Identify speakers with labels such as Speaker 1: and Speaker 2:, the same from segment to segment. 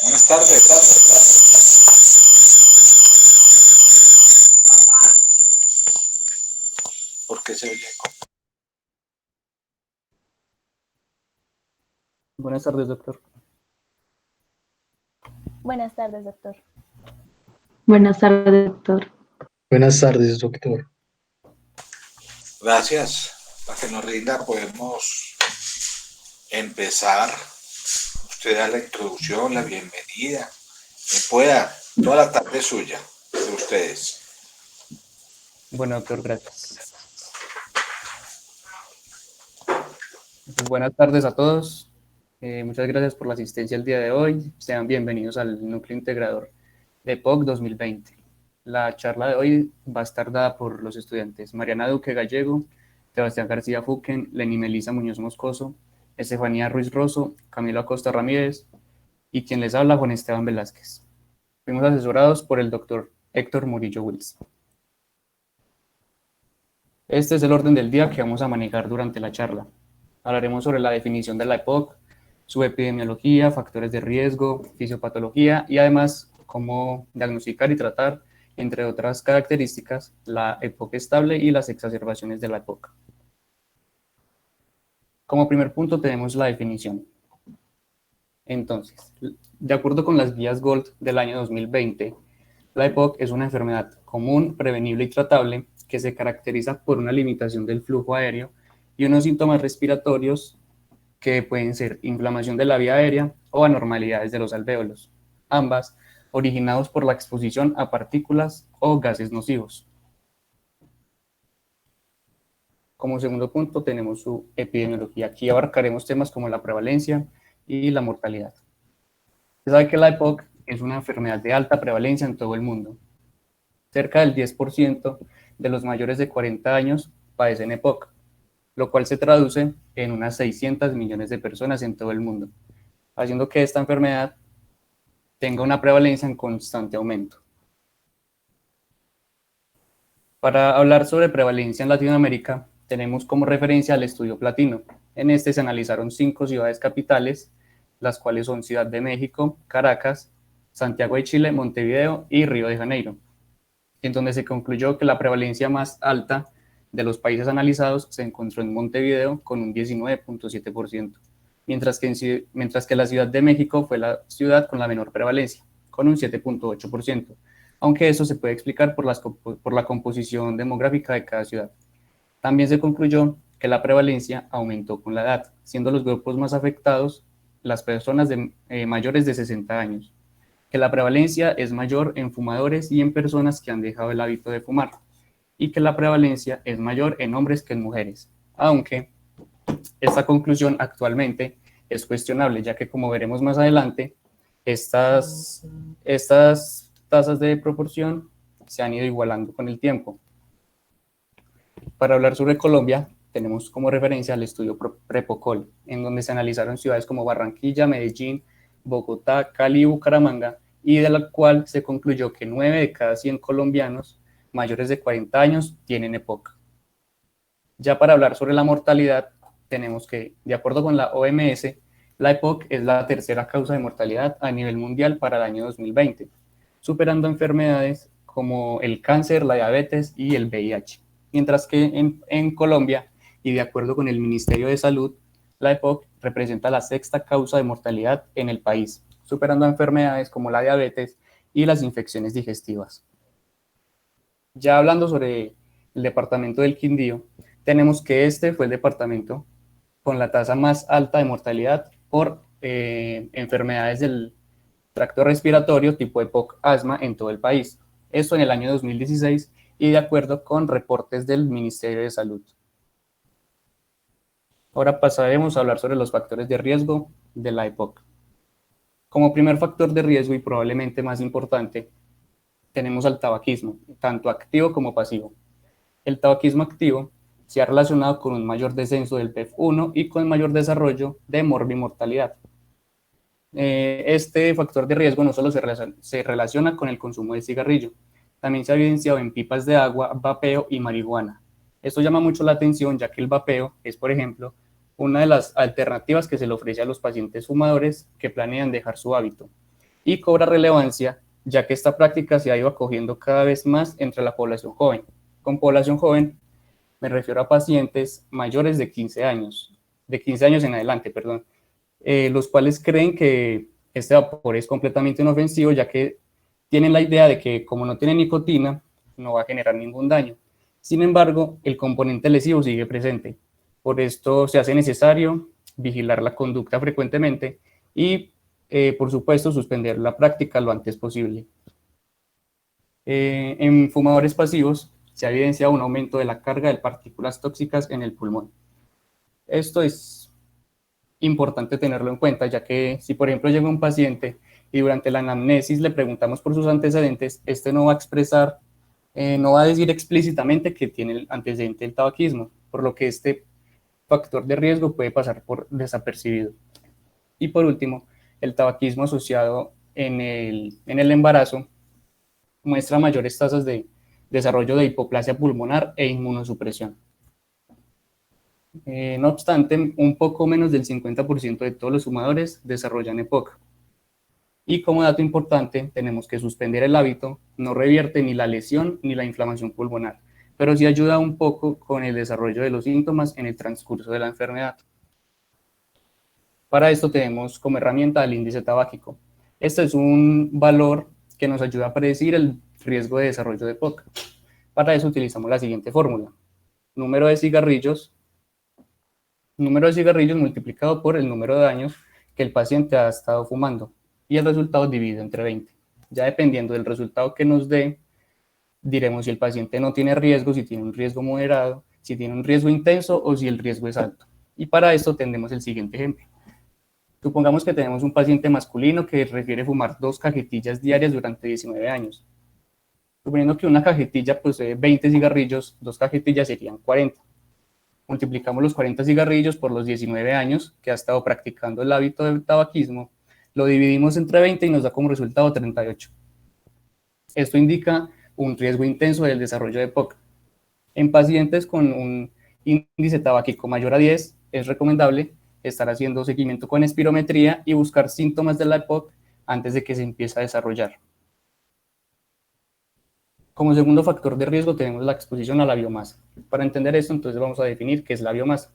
Speaker 1: Buenas tardes. ¿Por qué se oye eco?
Speaker 2: Buenas tardes, doctor.
Speaker 3: Buenas tardes, doctor.
Speaker 4: Buenas tardes, doctor.
Speaker 5: Buenas tardes, doctor.
Speaker 1: Gracias. Para que nos rinda podemos empezar. Usted da la introducción, la bienvenida. Que pueda, toda la tarde es suya, de ustedes.
Speaker 2: Bueno, doctor, gracias. Pues buenas tardes a todos. Muchas gracias por la asistencia el día de hoy. Sean bienvenidos al núcleo integrador de EPOC 2020. La charla de hoy va a estar dada por los estudiantes Mariana Duque Gallego, Sebastián García Fuquen, Lenny Melisa Muñoz Moscoso, Estefanía Ruiz Rosso, Camilo Acosta Ramírez y quien les habla, Juan Esteban Velázquez. Fuimos asesorados por el doctor Héctor Murillo Wills. Este es el orden del día que vamos a manejar durante la charla. Hablaremos sobre la definición de la EPOC, su epidemiología, factores de riesgo, fisiopatología y además cómo diagnosticar y tratar, entre otras características, la EPOC estable y las exacerbaciones de la EPOC. Como primer punto tenemos la definición. Entonces, de acuerdo con las guías GOLD del año 2020, la EPOC es una enfermedad común, prevenible y tratable que se caracteriza por una limitación del flujo aéreo y unos síntomas respiratorios que pueden ser inflamación de la vía aérea o anormalidades de los alvéolos, ambas originados por la exposición a partículas o gases nocivos. Como segundo punto tenemos su epidemiología. Aquí abarcaremos temas como la prevalencia y la mortalidad. Se sabe que la EPOC es una enfermedad de alta prevalencia en todo el mundo. Cerca del 10% de los mayores de 40 años padecen EPOC, lo cual se traduce en unas 600 millones de personas en todo el mundo, haciendo que esta enfermedad tenga una prevalencia en constante aumento. Para hablar sobre prevalencia en Latinoamérica, tenemos como referencia el estudio Platino. En este se analizaron 5 ciudades capitales, las cuales son Ciudad de México, Caracas, Santiago de Chile, Montevideo y Río de Janeiro, en donde se concluyó que la prevalencia más alta de los países analizados se encontró en Montevideo con un 19.7%, mientras que la Ciudad de México fue la ciudad con la menor prevalencia, con un 7.8%, aunque eso se puede explicar por la composición demográfica de cada ciudad. También se concluyó que la prevalencia aumentó con la edad, siendo los grupos más afectados las personas mayores de 60 años, que la prevalencia es mayor en fumadores y en personas que han dejado el hábito de fumar, y que la prevalencia es mayor en hombres que en mujeres, aunque esta conclusión actualmente es cuestionable, ya que como veremos más adelante, estas tasas de proporción se han ido igualando con el tiempo. Para hablar sobre Colombia, tenemos como referencia el estudio Prepocol, en donde se analizaron ciudades como Barranquilla, Medellín, Bogotá, Cali y Bucaramanga, y de la cual se concluyó que 9 de cada 100 colombianos mayores de 40 años tienen EPOC. Ya para hablar sobre la mortalidad, tenemos que, de acuerdo con la OMS, la EPOC es la tercera causa de mortalidad a nivel mundial para el año 2020, superando enfermedades como el cáncer, la diabetes y el VIH. Mientras que en Colombia, y de acuerdo con el Ministerio de Salud, la EPOC representa la sexta causa de mortalidad en el país, superando enfermedades como la diabetes y las infecciones digestivas. Ya hablando sobre el departamento del Quindío, tenemos que este fue el departamento con la tasa más alta de mortalidad por enfermedades del tracto respiratorio tipo EPOC asma en todo el país. Esto en el año 2016 y de acuerdo con reportes del Ministerio de Salud. Ahora pasaremos a hablar sobre los factores de riesgo de la EPOC. Como primer factor de riesgo y probablemente más importante, tenemos al tabaquismo, tanto activo como pasivo. El tabaquismo activo se ha relacionado con un mayor descenso del PEF1 y con mayor desarrollo de morbimortalidad. Este factor de riesgo no solo se relaciona con el consumo de cigarrillo, también se ha evidenciado en pipas de agua, vapeo y marihuana. Esto llama mucho la atención ya que el vapeo es, por ejemplo, una de las alternativas que se le ofrece a los pacientes fumadores que planean dejar su hábito, y cobra relevancia ya que esta práctica se ha ido acogiendo cada vez más entre la población joven. Con población joven me refiero a pacientes mayores de 15 años en adelante, perdón, los cuales creen que este vapor es completamente inofensivo, ya que tienen la idea de que como no tiene nicotina, no va a generar ningún daño. Sin embargo, el componente lesivo sigue presente. Por esto se hace necesario vigilar la conducta frecuentemente y, por supuesto, suspender la práctica lo antes posible. En fumadores pasivos se ha evidenciado un aumento de la carga de partículas tóxicas en el pulmón. Esto es importante tenerlo en cuenta, ya que si, por ejemplo, llega un paciente y durante la anamnesis le preguntamos por sus antecedentes, este no va a expresar, no va a decir explícitamente que tiene el antecedente del tabaquismo, por lo que este factor de riesgo puede pasar por desapercibido. Y por último, el tabaquismo asociado en el embarazo muestra mayores tasas de desarrollo de hipoplasia pulmonar e inmunosupresión. No obstante, un poco menos del 50% de todos los fumadores desarrollan EPOC. Y como dato importante, tenemos que suspender el hábito no revierte ni la lesión ni la inflamación pulmonar, pero sí ayuda un poco con el desarrollo de los síntomas en el transcurso de la enfermedad. Para esto tenemos como herramienta el índice tabáquico. Este es un valor que nos ayuda a predecir el riesgo de desarrollo de EPOC. Para eso utilizamos la siguiente fórmula. Número de cigarrillos multiplicado por el número de años que el paciente ha estado fumando y el resultado dividido entre 20. Ya dependiendo del resultado que nos dé, diremos si el paciente no tiene riesgo, si tiene un riesgo moderado, si tiene un riesgo intenso o si el riesgo es alto. Y para esto tendremos el siguiente ejemplo. Supongamos que tenemos un paciente masculino que refiere fumar 2 cajetillas diarias durante 19 años. Suponiendo que una cajetilla posee 20 cigarrillos, 2 cajetillas serían 40. Multiplicamos los 40 cigarrillos por los 19 años que ha estado practicando el hábito del tabaquismo, lo dividimos entre 20 y nos da como resultado 38. Esto indica un riesgo intenso del desarrollo de EPOC. En pacientes con un índice tabáquico mayor a 10, es recomendable estar haciendo seguimiento con espirometría y buscar síntomas de la EPOC antes de que se empiece a desarrollar. Como segundo factor de riesgo tenemos la exposición a la biomasa. Para entender esto, entonces vamos a definir qué es la biomasa.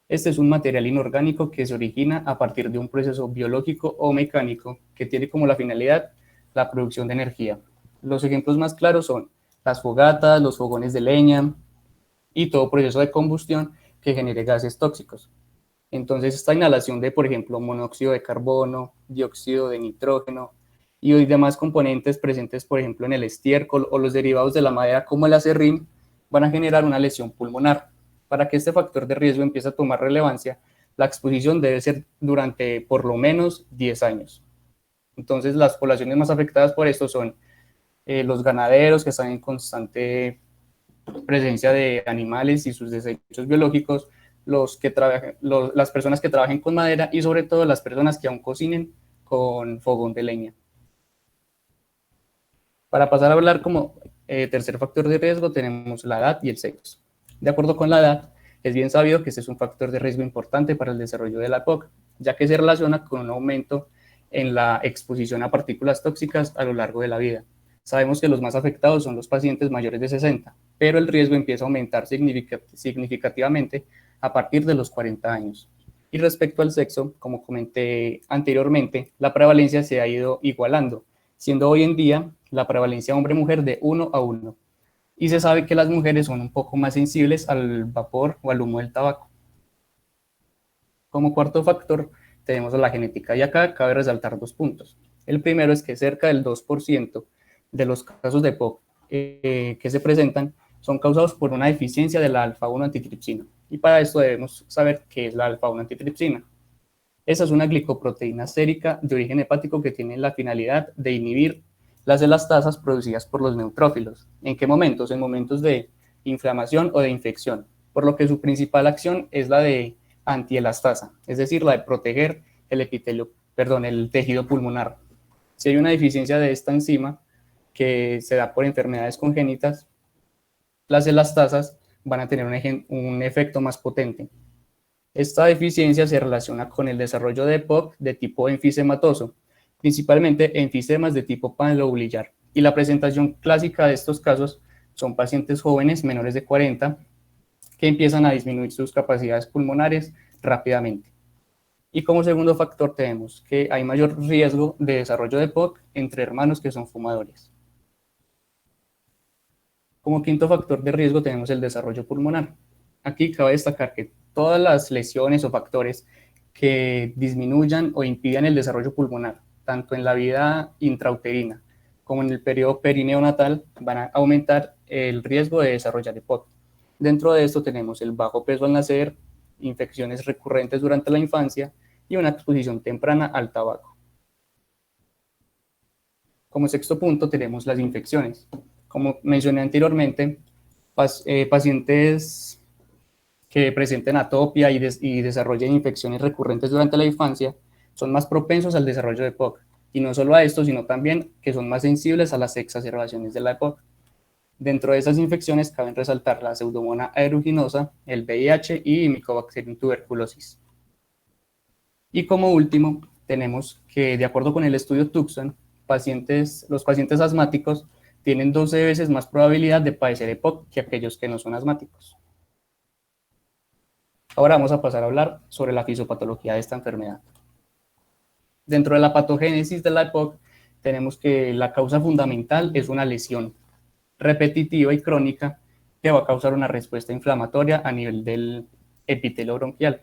Speaker 2: Este es un material inorgánico que se origina a partir de un proceso biológico o mecánico que tiene como la finalidad la producción de energía. Los ejemplos más claros son las fogatas, los fogones de leña y todo proceso de combustión que genere gases tóxicos. Entonces, esta inhalación de, por ejemplo, monóxido de carbono, dióxido de nitrógeno y demás componentes presentes, por ejemplo, en el estiércol o los derivados de la madera como el acerrín, van a generar una lesión pulmonar. Para que este factor de riesgo empiece a tomar relevancia, la exposición debe ser durante por lo menos 10 años. Entonces, las poblaciones más afectadas por esto son los ganaderos que están en constante presencia de animales y sus desechos biológicos, las personas que trabajen con madera y sobre todo las personas que aún cocinen con fogón de leña. Para pasar a hablar como tercer factor de riesgo tenemos la edad y el sexo. De acuerdo con la edad, es bien sabido que este es un factor de riesgo importante para el desarrollo de la EPOC, ya que se relaciona con un aumento en la exposición a partículas tóxicas a lo largo de la vida. Sabemos que los más afectados son los pacientes mayores de 60, pero el riesgo empieza a aumentar significativamente a partir de los 40 años. Y respecto al sexo, como comenté anteriormente, la prevalencia se ha ido igualando, siendo hoy en día la prevalencia hombre-mujer de 1 a 1. Y se sabe que las mujeres son un poco más sensibles al vapor o al humo del tabaco. Como cuarto factor, tenemos la genética y acá cabe resaltar 2 puntos. El primero es que cerca del 2% de los casos de EPOC que se presentan son causados por una deficiencia de la alfa-1 antitripsina. Y para esto debemos saber qué es la alfa-1 antitripsina. Esa es una glicoproteína sérica de origen hepático que tiene la finalidad de inhibir las elastasas producidas por los neutrófilos. ¿En qué momentos? En momentos de inflamación o de infección, por lo que su principal acción es la de antielastasa, es decir, la de proteger el tejido pulmonar. Si hay una deficiencia de esta enzima que se da por enfermedades congénitas, las elastasas van a tener un efecto más potente. Esta deficiencia se relaciona con el desarrollo de EPOC de tipo enfisematoso, principalmente enfisemas de tipo panlobulillar. Y la presentación clásica de estos casos son pacientes jóvenes menores de 40 que empiezan a disminuir sus capacidades pulmonares rápidamente. Y como segundo factor tenemos que hay mayor riesgo de desarrollo de EPOC entre hermanos que son fumadores. Como quinto factor de riesgo tenemos el desarrollo pulmonar. Aquí cabe destacar que todas las lesiones o factores que disminuyan o impidan el desarrollo pulmonar, tanto en la vida intrauterina como en el periodo perineonatal, van a aumentar el riesgo de desarrollar EPOC. Dentro de esto tenemos el bajo peso al nacer, infecciones recurrentes durante la infancia y una exposición temprana al tabaco. Como sexto punto tenemos las infecciones. Como mencioné anteriormente, pacientes que presenten atopia y desarrollen infecciones recurrentes durante la infancia son más propensos al desarrollo de EPOC. Y no solo a esto, sino también que son más sensibles a las exacerbaciones de la EPOC. Dentro de esas infecciones caben resaltar la Pseudomonas aeruginosa, el VIH y Mycobacterium tuberculosis. Y como último, tenemos que, de acuerdo con el estudio Tucson, los pacientes asmáticos tienen 12 veces más probabilidad de padecer EPOC que aquellos que no son asmáticos. Ahora vamos a pasar a hablar sobre la fisiopatología de esta enfermedad. Dentro de la patogénesis de la EPOC, tenemos que la causa fundamental es una lesión repetitiva y crónica que va a causar una respuesta inflamatoria a nivel del epitelio bronquial.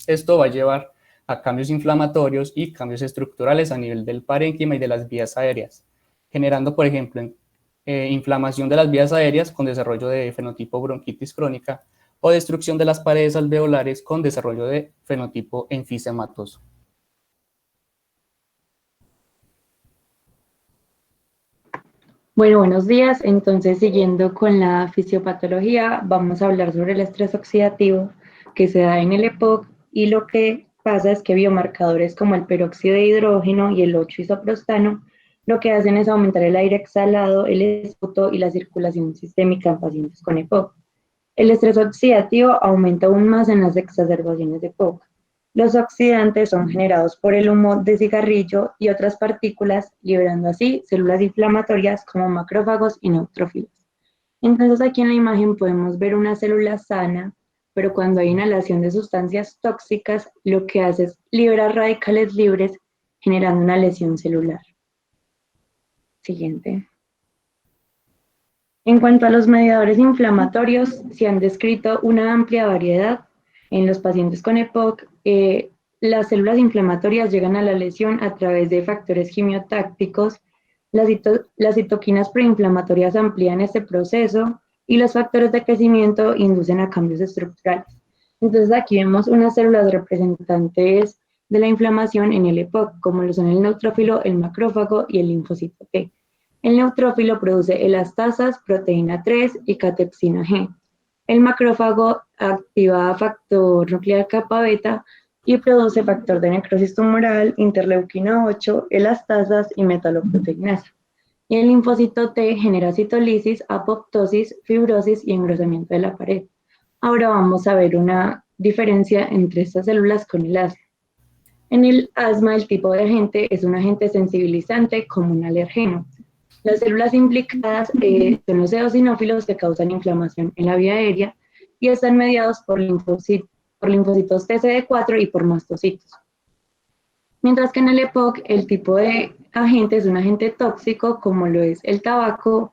Speaker 2: Esto va a llevar a cambios inflamatorios y cambios estructurales a nivel del parénquima y de las vías aéreas, generando, por ejemplo, inflamación de las vías aéreas con desarrollo de fenotipo bronquitis crónica o destrucción de las paredes alveolares con desarrollo de fenotipo enfisematoso.
Speaker 4: Bueno, buenos días. Entonces, siguiendo con la fisiopatología, vamos a hablar sobre el estrés oxidativo que se da en el EPOC, y lo que pasa es que biomarcadores como el peróxido de hidrógeno y el 8-isoprostano lo que hacen es aumentar el aire exhalado, el esputo y la circulación sistémica en pacientes con EPOC. El estrés oxidativo aumenta aún más en las exacerbaciones de EPOC. Los oxidantes son generados por el humo de cigarrillo y otras partículas, liberando así células inflamatorias como macrófagos y neutrófilos. Entonces aquí en la imagen podemos ver una célula sana, pero cuando hay inhalación de sustancias tóxicas, lo que hace es liberar radicales libres, generando una lesión celular. Siguiente. En cuanto a los mediadores inflamatorios, se han descrito una amplia variedad. En los pacientes con EPOC, las células inflamatorias llegan a la lesión a través de factores quimiotácticos, las citoquinas preinflamatorias amplían este proceso y los factores de crecimiento inducen a cambios estructurales. Entonces aquí vemos unas células representantes de la inflamación en el EPOC, como lo son el neutrófilo, el macrófago y el linfocito T. El neutrófilo produce elastasas, proteína 3 y catepsina G. El macrófago activa factor nuclear kappa beta y produce factor de necrosis tumoral, interleuquina 8, elastasas y metaloproteinasa. Y el linfocito T genera citolisis, apoptosis, fibrosis y engrosamiento de la pared. Ahora vamos a ver una diferencia entre estas células con el asma. En el asma, el tipo de agente es un agente sensibilizante como un alergeno. Las células implicadas son los eosinófilos que causan inflamación en la vía aérea y están mediados por linfocitos TCD4 y por mastocitos. Mientras que en el EPOC el tipo de agente es un agente tóxico como lo es el tabaco.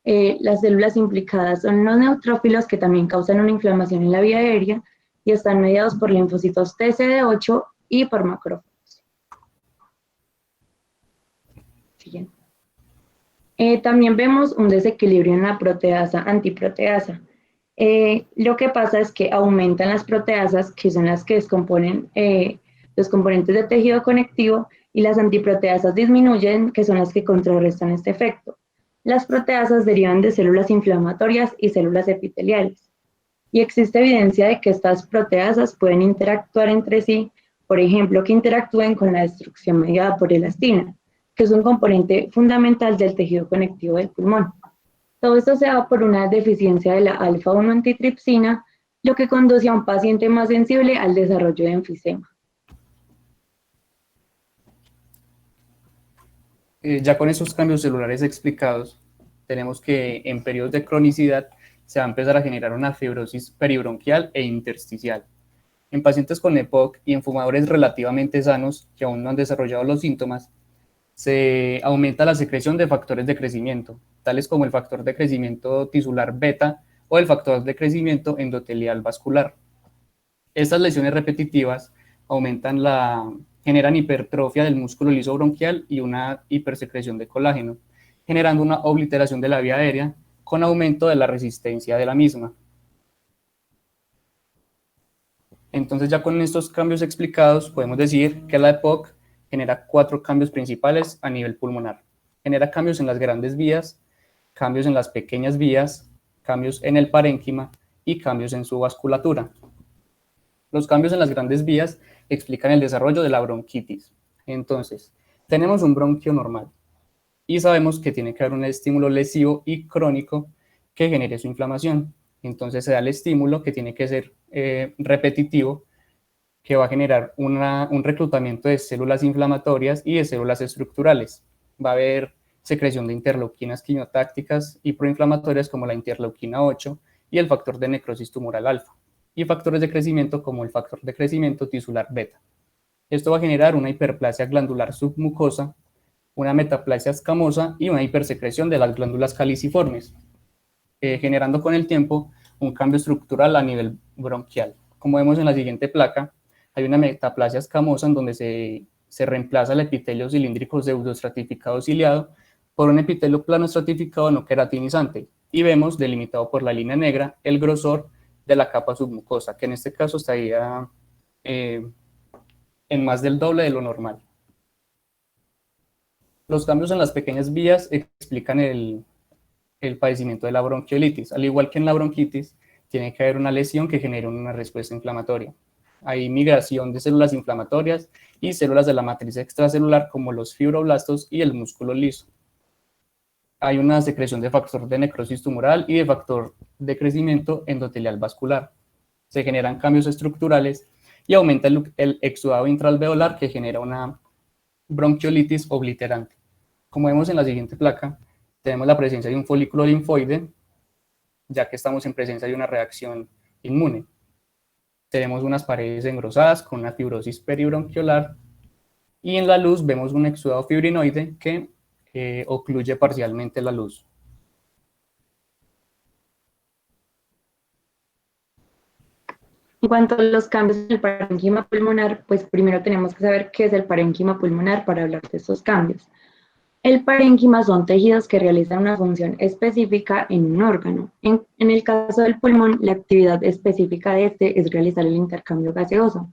Speaker 4: Las células implicadas son los neutrófilos que también causan una inflamación en la vía aérea y están mediados por linfocitos TCD8 y por macrófagos. Siguiente. También vemos un desequilibrio en la proteasa-antiproteasa. Lo que pasa es que aumentan las proteasas, que son las que descomponen los componentes de tejido conectivo, y las antiproteasas disminuyen, que son las que contrarrestan este efecto. Las proteasas derivan de células inflamatorias y células epiteliales, y existe evidencia de que estas proteasas pueden interactuar entre sí, por ejemplo, que interactúen con la destrucción mediada por elastina, que es un componente fundamental del tejido conectivo del pulmón. Todo esto se da por una deficiencia de la alfa-1 antitripsina, lo que conduce a un paciente más sensible al desarrollo de enfisema.
Speaker 2: Ya con esos cambios celulares explicados, tenemos que en periodos de cronicidad se va a empezar a generar una fibrosis peribronquial e intersticial. En pacientes con EPOC y en fumadores relativamente sanos que aún no han desarrollado los síntomas, se aumenta la secreción de factores de crecimiento, tales como el factor de crecimiento tisular beta o el factor de crecimiento endotelial vascular. Estas lesiones repetitivas generan hipertrofia del músculo liso bronquial y una hipersecreción de colágeno, generando una obliteración de la vía aérea con aumento de la resistencia de la misma. Entonces, ya con estos cambios explicados, podemos decir que la EPOC genera 4 cambios principales a nivel pulmonar. Genera cambios en las grandes vías, cambios en las pequeñas vías, cambios en el parénquima y cambios en su vasculatura. Los cambios en las grandes vías explican el desarrollo de la bronquitis. Entonces, tenemos un bronquio normal y sabemos que tiene que haber un estímulo lesivo y crónico que genere su inflamación. Entonces se da el estímulo que tiene que ser repetitivo, que va a generar un reclutamiento de células inflamatorias y de células estructurales. Va a haber secreción de interleuquinas quimiotácticas y proinflamatorias como la interleuquina 8 y el factor de necrosis tumoral alfa, y factores de crecimiento como el factor de crecimiento tisular beta. Esto va a generar una hiperplasia glandular submucosa, una metaplasia escamosa y una hipersecreción de las glándulas caliciformes, generando con el tiempo un cambio estructural a nivel bronquial. Como vemos en la siguiente placa, hay una metaplasia escamosa en donde se reemplaza el epitelio cilíndrico pseudoestratificado ciliado por un epitelio plano estratificado no queratinizante, y vemos delimitado por la línea negra el grosor de la capa submucosa, que en este caso estaría en más del doble de lo normal. Los cambios en las pequeñas vías explican el padecimiento de la bronquiolitis. Al igual que en la bronquitis, tiene que haber una lesión que genere una respuesta inflamatoria. Hay migración de células inflamatorias y células de la matriz extracelular como los fibroblastos y el músculo liso. Hay una secreción de factor de necrosis tumoral y de factor de crecimiento endotelial vascular. Se generan cambios estructurales y aumenta el exudado intraalveolar que genera una bronquiolitis obliterante. Como vemos en la siguiente placa, tenemos la presencia de un folículo linfoide, ya que estamos en presencia de una reacción inmune. Tenemos unas paredes engrosadas con una fibrosis peribronquiolar y en la luz vemos un exudado fibrinoide que ocluye parcialmente la luz.
Speaker 4: En cuanto a los cambios en el parénquima pulmonar, pues primero tenemos que saber qué es el parénquima pulmonar para hablar de estos cambios. El parénquima son tejidos que realizan una función específica en un órgano. En el caso del pulmón, la actividad específica de este es realizar el intercambio gaseoso.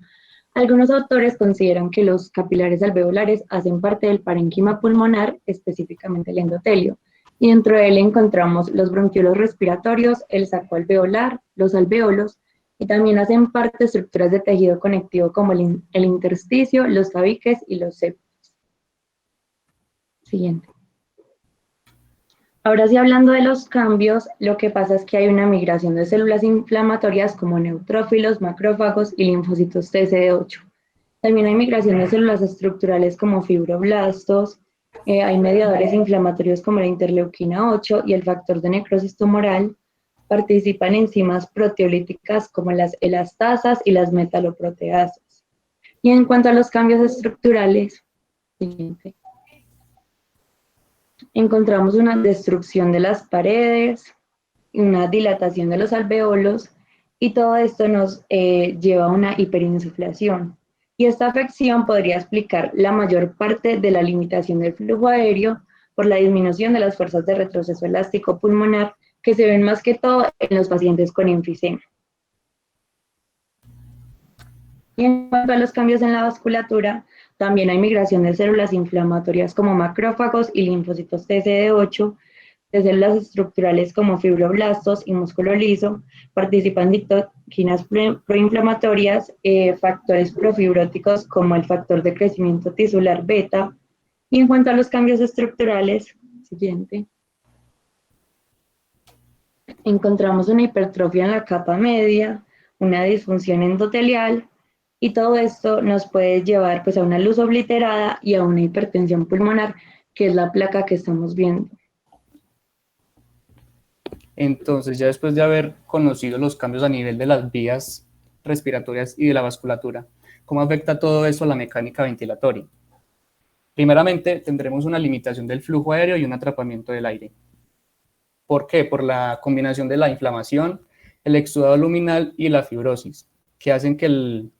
Speaker 4: Algunos autores consideran que los capilares alveolares hacen parte del parénquima pulmonar, específicamente el endotelio, y dentro de él encontramos los bronquiolos respiratorios, el saco alveolar, los alvéolos, y también hacen parte estructuras de tejido conectivo como el intersticio, los tabiques y los septos. Siguiente. Ahora sí, hablando de los cambios, lo que pasa es que hay una migración de células inflamatorias como neutrófilos, macrófagos y linfocitos TCD8. También hay migración de células estructurales como fibroblastos, hay mediadores inflamatorios como la interleuquina 8 y el factor de necrosis tumoral. Participan enzimas proteolíticas como las elastasas y las metaloproteasas. Y en cuanto a los cambios estructurales, siguiente, encontramos una destrucción de las paredes, una dilatación de los alveolos, y todo esto nos lleva a una hiperinsuflación. Y esta afección podría explicar la mayor parte de la limitación del flujo aéreo por la disminución de las fuerzas de retroceso elástico pulmonar que se ven más que todo en los pacientes con enfisema. Y en cuanto a los cambios en la vasculatura, también hay migración de células inflamatorias como macrófagos y linfocitos TCD8, de células estructurales como fibroblastos y músculo liso, participan citoquinas proinflamatorias, factores profibróticos como el factor de crecimiento tisular beta. Y en cuanto a los cambios estructurales, siguiente, encontramos una hipertrofia en la capa media, una disfunción endotelial, y todo esto nos puede llevar pues a una luz obliterada y a una hipertensión pulmonar, que es la placa que estamos viendo.
Speaker 2: Entonces, ya después de haber conocido los cambios a nivel de las vías respiratorias y de la vasculatura, ¿cómo afecta todo eso a la mecánica ventilatoria? Primeramente, tendremos una limitación del flujo aéreo y un atrapamiento del aire. ¿Por qué? Por la combinación de la inflamación, el exudado luminal y la fibrosis, que hacen que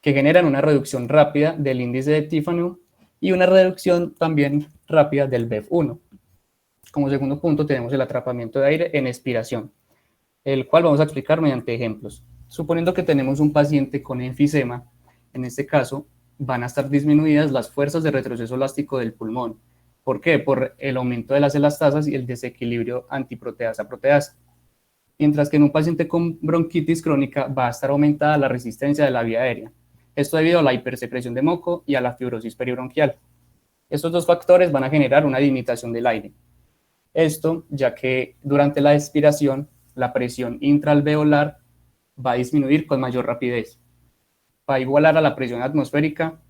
Speaker 2: generan una reducción rápida del índice de Tiphaneum y una reducción también rápida del BEF1. Como segundo punto tenemos el atrapamiento de aire en expiración, el cual vamos a explicar mediante ejemplos. Suponiendo que tenemos un paciente con enfisema, en este caso van a estar disminuidas las fuerzas de retroceso elástico del pulmón. ¿Por qué? Por el aumento de las elastasas y el desequilibrio antiproteasa-proteasa. Mientras que en un paciente con bronquitis crónica va a estar aumentada la resistencia de la vía aérea. Esto debido a la hipersecreción de moco y a la fibrosis peribronquial. Estos dos factores van a generar una limitación del aire. Esto ya que durante la expiración la presión intraalveolar va a disminuir con mayor rapidez, va a igualar a la presión atmosférica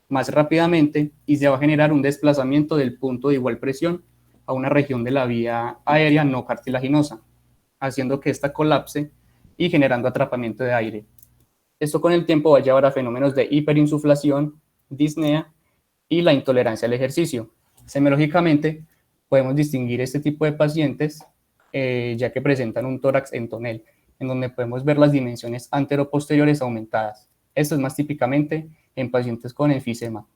Speaker 2: más rápidamente y se va a generar un desplazamiento del punto de igual presión a una región de la vía aérea no cartilaginosa, haciendo que ésta colapse y generando atrapamiento de aire. Esto con el tiempo va a llevar a fenómenos de hiperinsuflación, disnea y la intolerancia al ejercicio. Semiológicamente, podemos distinguir este tipo de pacientes ya que presentan un tórax en tonel, en donde podemos ver las dimensiones anteroposteriores aumentadas. Esto es más típicamente en pacientes con enfisema.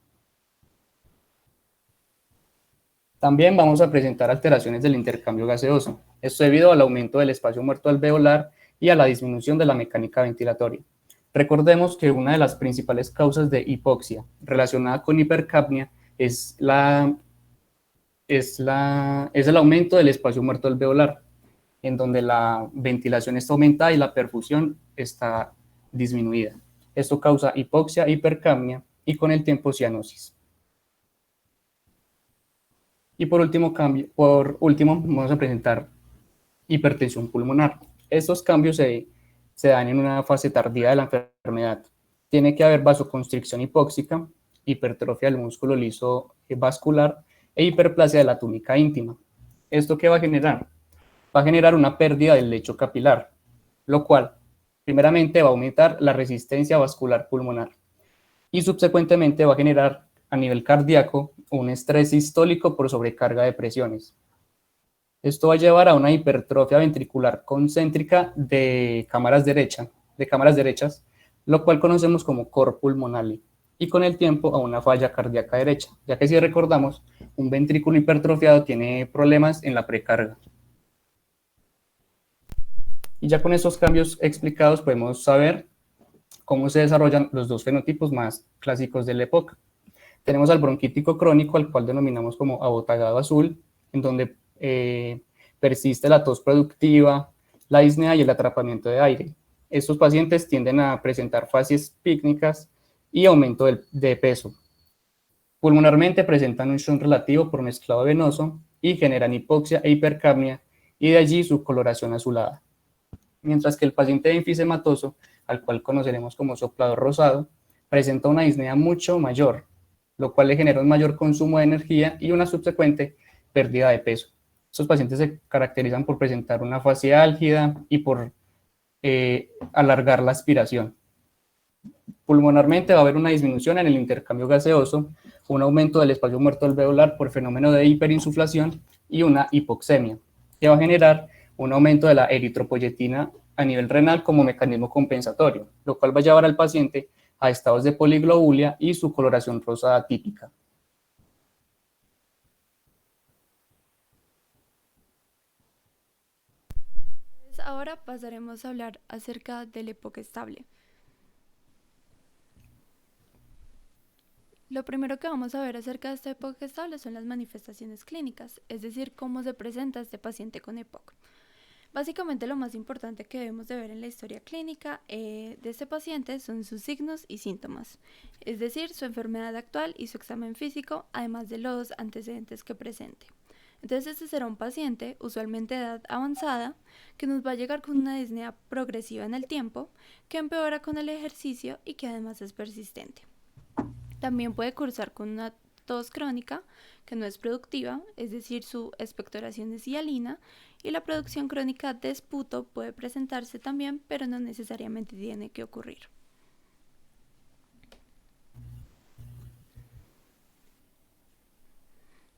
Speaker 2: También vamos a presentar alteraciones del intercambio gaseoso. Esto debido al aumento del espacio muerto alveolar y a la disminución de la mecánica ventilatoria. Recordemos que una de las principales causas de hipoxia relacionada con hipercapnia es el aumento del espacio muerto alveolar, en donde la ventilación está aumentada y la perfusión está disminuida. Esto causa hipoxia, hipercapnia y con el tiempo cianosis. Y por último, vamos a presentar hipertensión pulmonar. Estos cambios se dan en una fase tardía de la enfermedad. Tiene que haber vasoconstricción hipóxica, hipertrofia del músculo liso vascular e hiperplasia de la túnica íntima. ¿Esto qué va a generar? Va a generar una pérdida del lecho capilar, lo cual primeramente va a aumentar la resistencia vascular pulmonar y subsecuentemente va a generar a nivel cardíaco un estrés sistólico por sobrecarga de presiones. Esto va a llevar a una hipertrofia ventricular concéntrica de cámaras derechas, lo cual conocemos como cor pulmonale, y con el tiempo a una falla cardíaca derecha, ya que si recordamos, un ventrículo hipertrofiado tiene problemas en la precarga. Y ya con estos cambios explicados podemos saber cómo se desarrollan los dos fenotipos más clásicos de la época. Tenemos al bronquítico crónico, al cual denominamos como abotagado azul, en donde persiste la tos productiva, la disnea y el atrapamiento de aire. Estos pacientes tienden a presentar facies pícnicas y aumento de peso. Pulmonarmente presentan un shunt relativo por mezclado venoso y generan hipoxia e hipercapnia, y de allí su coloración azulada. Mientras que el paciente enfisematoso, al cual conoceremos como soplador rosado, presenta una disnea mucho mayor, lo cual le genera un mayor consumo de energía y una subsecuente pérdida de peso. Estos pacientes se caracterizan por presentar una fascia álgida y por alargar la aspiración. Pulmonarmente va a haber una disminución en el intercambio gaseoso, un aumento del espacio muerto alveolar por fenómeno de hiperinsuflación y una hipoxemia, que va a generar un aumento de la eritropoyetina a nivel renal como mecanismo compensatorio, lo cual va a llevar al paciente a estados de poliglobulia y su coloración rosada típica.
Speaker 3: Ahora pasaremos a hablar acerca del EPOC estable. Lo primero que vamos a ver acerca de este EPOC estable son las manifestaciones clínicas, es decir, cómo se presenta este paciente con EPOC. Básicamente lo más importante que debemos de ver en la historia clínica de este paciente son sus signos y síntomas, es decir, su enfermedad actual y su examen físico, además de los antecedentes que presente. Entonces este será un paciente, usualmente de edad avanzada, que nos va a llegar con una disnea progresiva en el tiempo, que empeora con el ejercicio y que además es persistente. También puede cursar con una tos crónica que no es productiva, es decir, su expectoración es hialina, y la producción crónica de esputo puede presentarse también, pero no necesariamente tiene que ocurrir.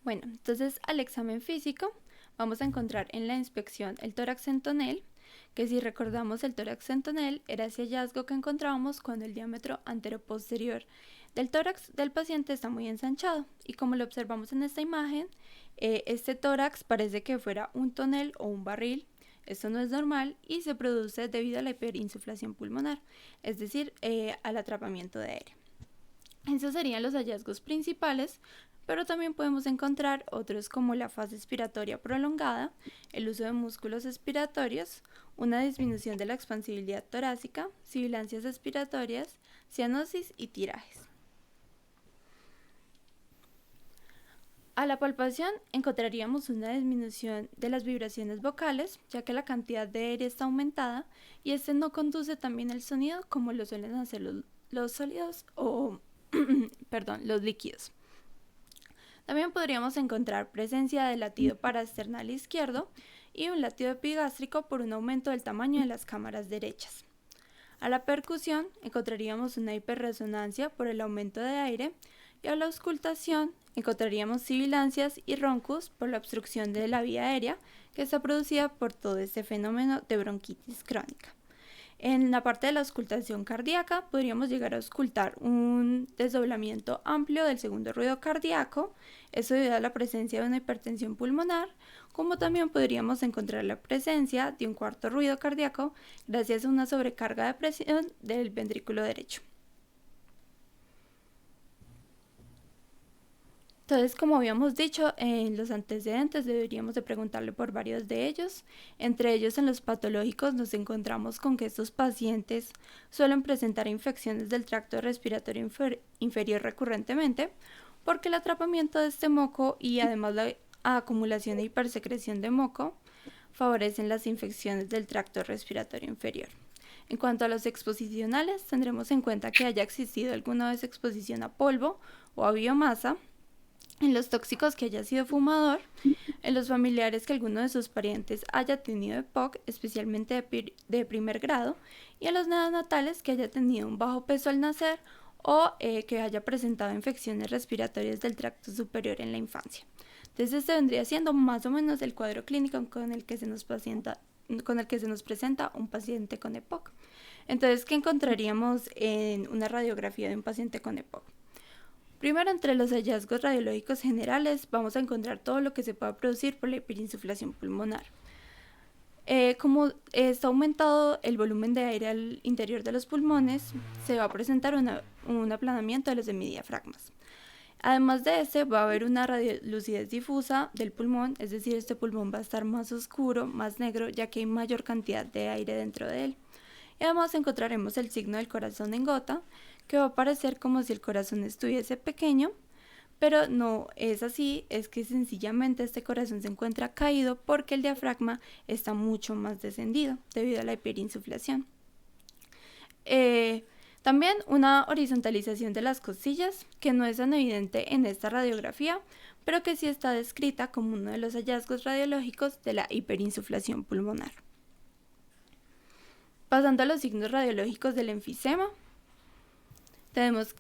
Speaker 3: Bueno, entonces al examen físico vamos a encontrar en la inspección el tórax en tonel, que si recordamos el tórax en tonel era ese hallazgo que encontrábamos cuando el diámetro anteroposterior del tórax del paciente está muy ensanchado, y como lo observamos en esta imagen, este tórax parece que fuera un tonel o un barril. Esto no es normal y se produce debido a la hiperinsuflación pulmonar, es decir, al atrapamiento de aire. Esos serían los hallazgos principales, pero también podemos encontrar otros como la fase expiratoria prolongada, el uso de músculos expiratorios, una disminución de la expansibilidad torácica, sibilancias expiratorias, cianosis y tirajes. A la palpación encontraríamos una disminución de las vibraciones vocales, ya que la cantidad de aire está aumentada y este no conduce también el sonido como lo suelen hacer los sólidos o los líquidos. También podríamos encontrar presencia de latido paraesternal izquierdo y un latido epigástrico por un aumento del tamaño de las cámaras derechas. A la percusión encontraríamos una hiperresonancia por el aumento de aire, y a la auscultación encontraríamos sibilancias y roncus por la obstrucción de la vía aérea que está producida por todo este fenómeno de bronquitis crónica. En la parte de la auscultación cardíaca podríamos llegar a auscultar un desdoblamiento amplio del segundo ruido cardíaco, eso debido a la presencia de una hipertensión pulmonar, como también podríamos encontrar la presencia de un cuarto ruido cardíaco gracias a una sobrecarga de presión del ventrículo derecho. Entonces, como habíamos dicho, en los antecedentes deberíamos de preguntarle por varios de ellos. Entre ellos, en los patológicos nos encontramos con que estos pacientes suelen presentar infecciones del tracto respiratorio inferior recurrentemente, porque el atrapamiento de este moco y además la acumulación e hipersecreción de moco favorecen las infecciones del tracto respiratorio inferior. En cuanto a los exposicionales, tendremos en cuenta que haya existido alguna vez exposición a polvo o a biomasa, en los tóxicos que haya sido fumador, en los familiares que alguno de sus parientes haya tenido EPOC, especialmente de primer grado, y en los neonatales que haya tenido un bajo peso al nacer o que haya presentado infecciones respiratorias del tracto superior en la infancia. Entonces este vendría siendo más o menos el cuadro clínico con el que se nos presenta un paciente con EPOC. Entonces, ¿qué encontraríamos en una radiografía de un paciente con EPOC? Primero, entre los hallazgos radiológicos generales vamos a encontrar todo lo que se pueda producir por la hiperinsuflación pulmonar. Como está aumentado el volumen de aire al interior de los pulmones, se va a presentar un aplanamiento de los hemidiafragmas. Además de este, va a haber una radiolucidez difusa del pulmón, es decir, este pulmón va a estar más oscuro, más negro, ya que hay mayor cantidad de aire dentro de él. Y además encontraremos el signo del corazón en gota, que va a parecer como si el corazón estuviese pequeño, pero no es así, es que sencillamente este corazón se encuentra caído porque el diafragma está mucho más descendido debido a la hiperinsuflación. También una horizontalización de las costillas, que no es tan evidente en esta radiografía, pero que sí está descrita como uno de los hallazgos radiológicos de la hiperinsuflación pulmonar. Pasando a los signos radiológicos del enfisema, tenemos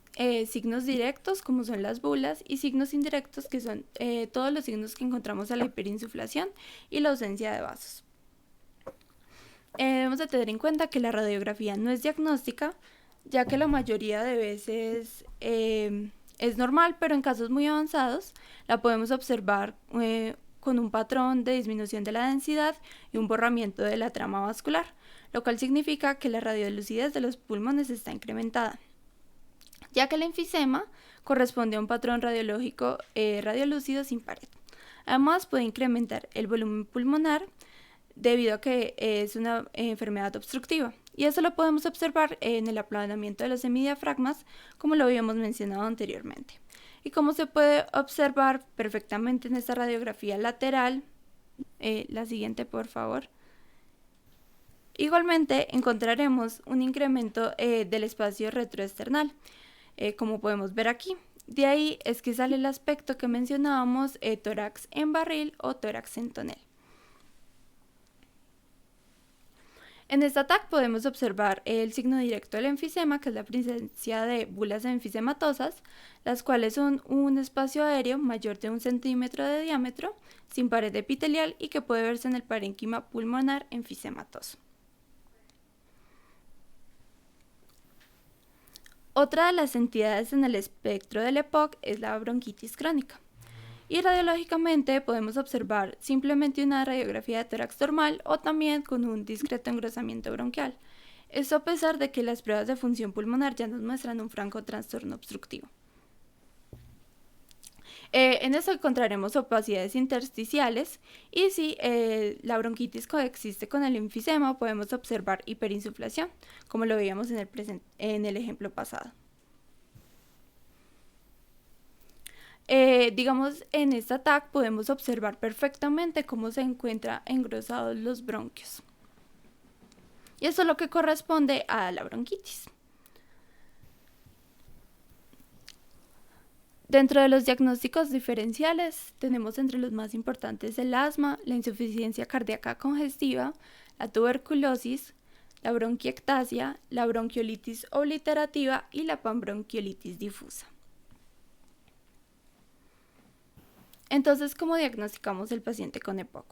Speaker 3: signos directos como son las bulas y signos indirectos que son todos los signos que encontramos a la hiperinsuflación y la ausencia de vasos. Debemos de tener en cuenta que la radiografía no es diagnóstica, ya que la mayoría de veces es normal, pero en casos muy avanzados la podemos observar con un patrón de disminución de la densidad y un borramiento de la trama vascular, lo cual significa que la radiolucidez de los pulmones está incrementada, ya que el enfisema corresponde a un patrón radiológico radiolúcido sin pared. Además, puede incrementar el volumen pulmonar debido a que es una enfermedad obstructiva, y eso lo podemos observar en el aplanamiento de los hemidiafragmas, como lo habíamos mencionado anteriormente. Y como se puede observar perfectamente en esta radiografía lateral, la siguiente por favor, igualmente encontraremos un incremento del espacio retroesternal, como podemos ver aquí. De ahí es que sale el aspecto que mencionábamos, tórax en barril o tórax en tonel. En esta TAC podemos observar el signo directo del enfisema, que es la presencia de bulas enfisematosas, las cuales son un espacio aéreo mayor de 1 centímetro de diámetro, sin pared epitelial y que puede verse en el parénquima pulmonar enfisematoso. Otra de las entidades en el espectro del EPOC es la bronquitis crónica. Y radiológicamente podemos observar simplemente una radiografía de tórax normal o también con un discreto engrosamiento bronquial. Esto a pesar de que las pruebas de función pulmonar ya nos muestran un franco trastorno obstructivo. En esto encontraremos opacidades intersticiales y si la bronquitis coexiste con el enfisema podemos observar hiperinsuflación, como lo veíamos en el ejemplo pasado. Digamos, en esta TAC podemos observar perfectamente cómo se encuentran engrosados los bronquios. Y eso es lo que corresponde a la bronquitis. Dentro de los diagnósticos diferenciales tenemos entre los más importantes el asma, la insuficiencia cardíaca congestiva, la tuberculosis, la bronquiectasia, la bronquiolitis obliterativa y la panbronquiolitis difusa. Entonces, ¿cómo diagnosticamos el paciente con EPOC?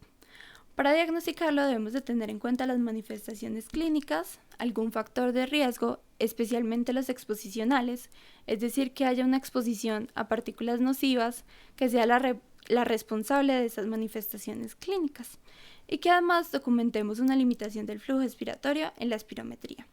Speaker 3: Para diagnosticarlo debemos de tener en cuenta las manifestaciones clínicas, algún factor de riesgo, especialmente los exposicionales, es decir, que haya una exposición a partículas nocivas que sea la responsable de esas manifestaciones clínicas y que además documentemos una limitación del flujo expiratorio en la espirometría.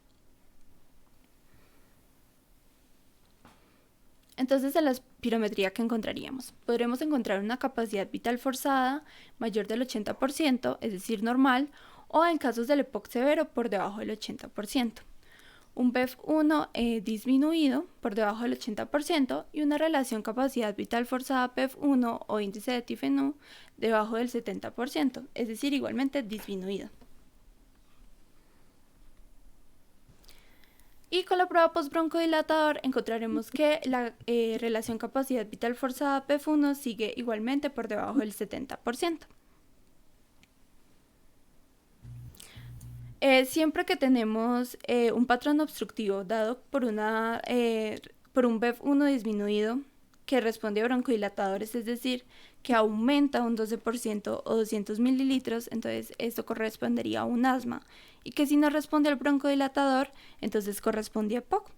Speaker 3: Entonces, en la espirometría, ¿qué encontraríamos? Podremos encontrar una capacidad vital forzada mayor del 80%, es decir, normal, o en casos del EPOC severo por debajo del 80%. Un PEF1 disminuido por debajo del 80% y una relación capacidad vital forzada PEF1 o índice de TIFNU debajo del 70%, es decir, igualmente disminuido. Y con la prueba postbroncodilatador encontraremos que la relación capacidad vital forzada PEF1 sigue igualmente por debajo del 70%. Siempre que tenemos un patrón obstructivo dado por un PEF1 disminuido que responde a broncodilatadores, es decir, que aumenta un 12% o 200 mililitros, entonces esto correspondería a un asma, y que si no responde al broncodilatador, entonces corresponde a EPOC.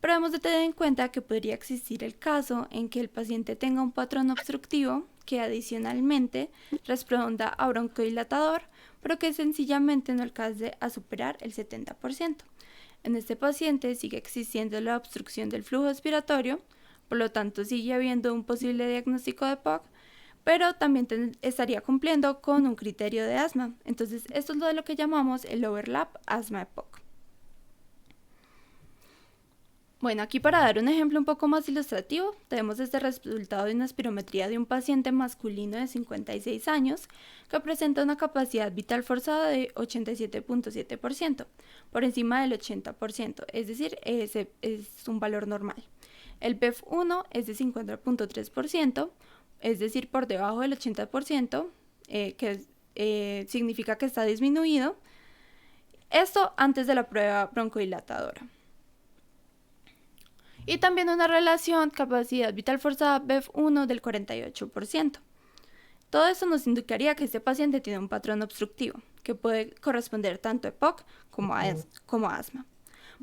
Speaker 3: Pero debemos de tener en cuenta que podría existir el caso en que el paciente tenga un patrón obstructivo que adicionalmente responda a broncodilatador, pero que sencillamente no alcance a superar el 70%. En este paciente sigue existiendo la obstrucción del flujo expiratorio, por lo tanto sigue habiendo un posible diagnóstico de EPOC, pero también estaría cumpliendo con un criterio de asma. Entonces, esto es lo que llamamos el overlap asma-EPOC. Bueno, aquí para dar un ejemplo un poco más ilustrativo, tenemos este resultado de una espirometría de un paciente masculino de 56 años que presenta una capacidad vital forzada de 87.7%, por encima del 80%, es decir, es un valor normal. El PEF1 es de 50.3%, es decir, por debajo del 80%, que significa que está disminuido. Esto antes de la prueba broncodilatadora. Y también una relación capacidad vital forzada PEF1 del 48%. Todo esto nos indicaría que este paciente tiene un patrón obstructivo, que puede corresponder tanto a EPOC como a asma.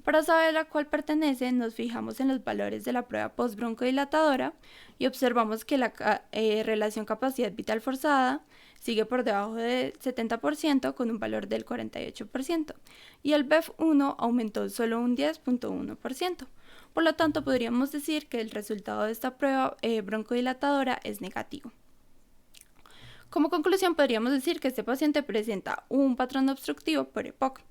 Speaker 3: Para saber a cuál pertenece, nos fijamos en los valores de la prueba postbroncodilatadora y observamos que la relación capacidad vital forzada sigue por debajo del 70% con un valor del 48% y el PEF1 aumentó solo un 10.1%. Por lo tanto, podríamos decir que el resultado de esta prueba broncodilatadora es negativo. Como conclusión, podríamos decir que este paciente presenta un patrón obstructivo por EPOC.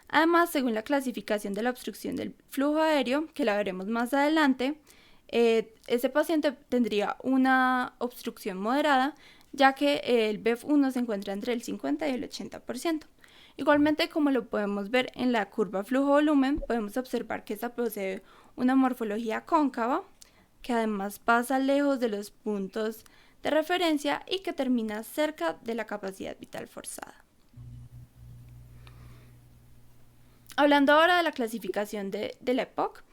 Speaker 3: Además, según la clasificación de la obstrucción del flujo aéreo, que la veremos más adelante, ese paciente tendría una obstrucción moderada, ya que el BEF1 se encuentra entre el 50 y el 80%. Igualmente, como lo podemos ver en la curva flujo-volumen, podemos observar que esta posee una morfología cóncava, que además pasa lejos de los puntos de referencia y que termina cerca de la capacidad vital forzada. Hablando ahora de la clasificación de la EPOC,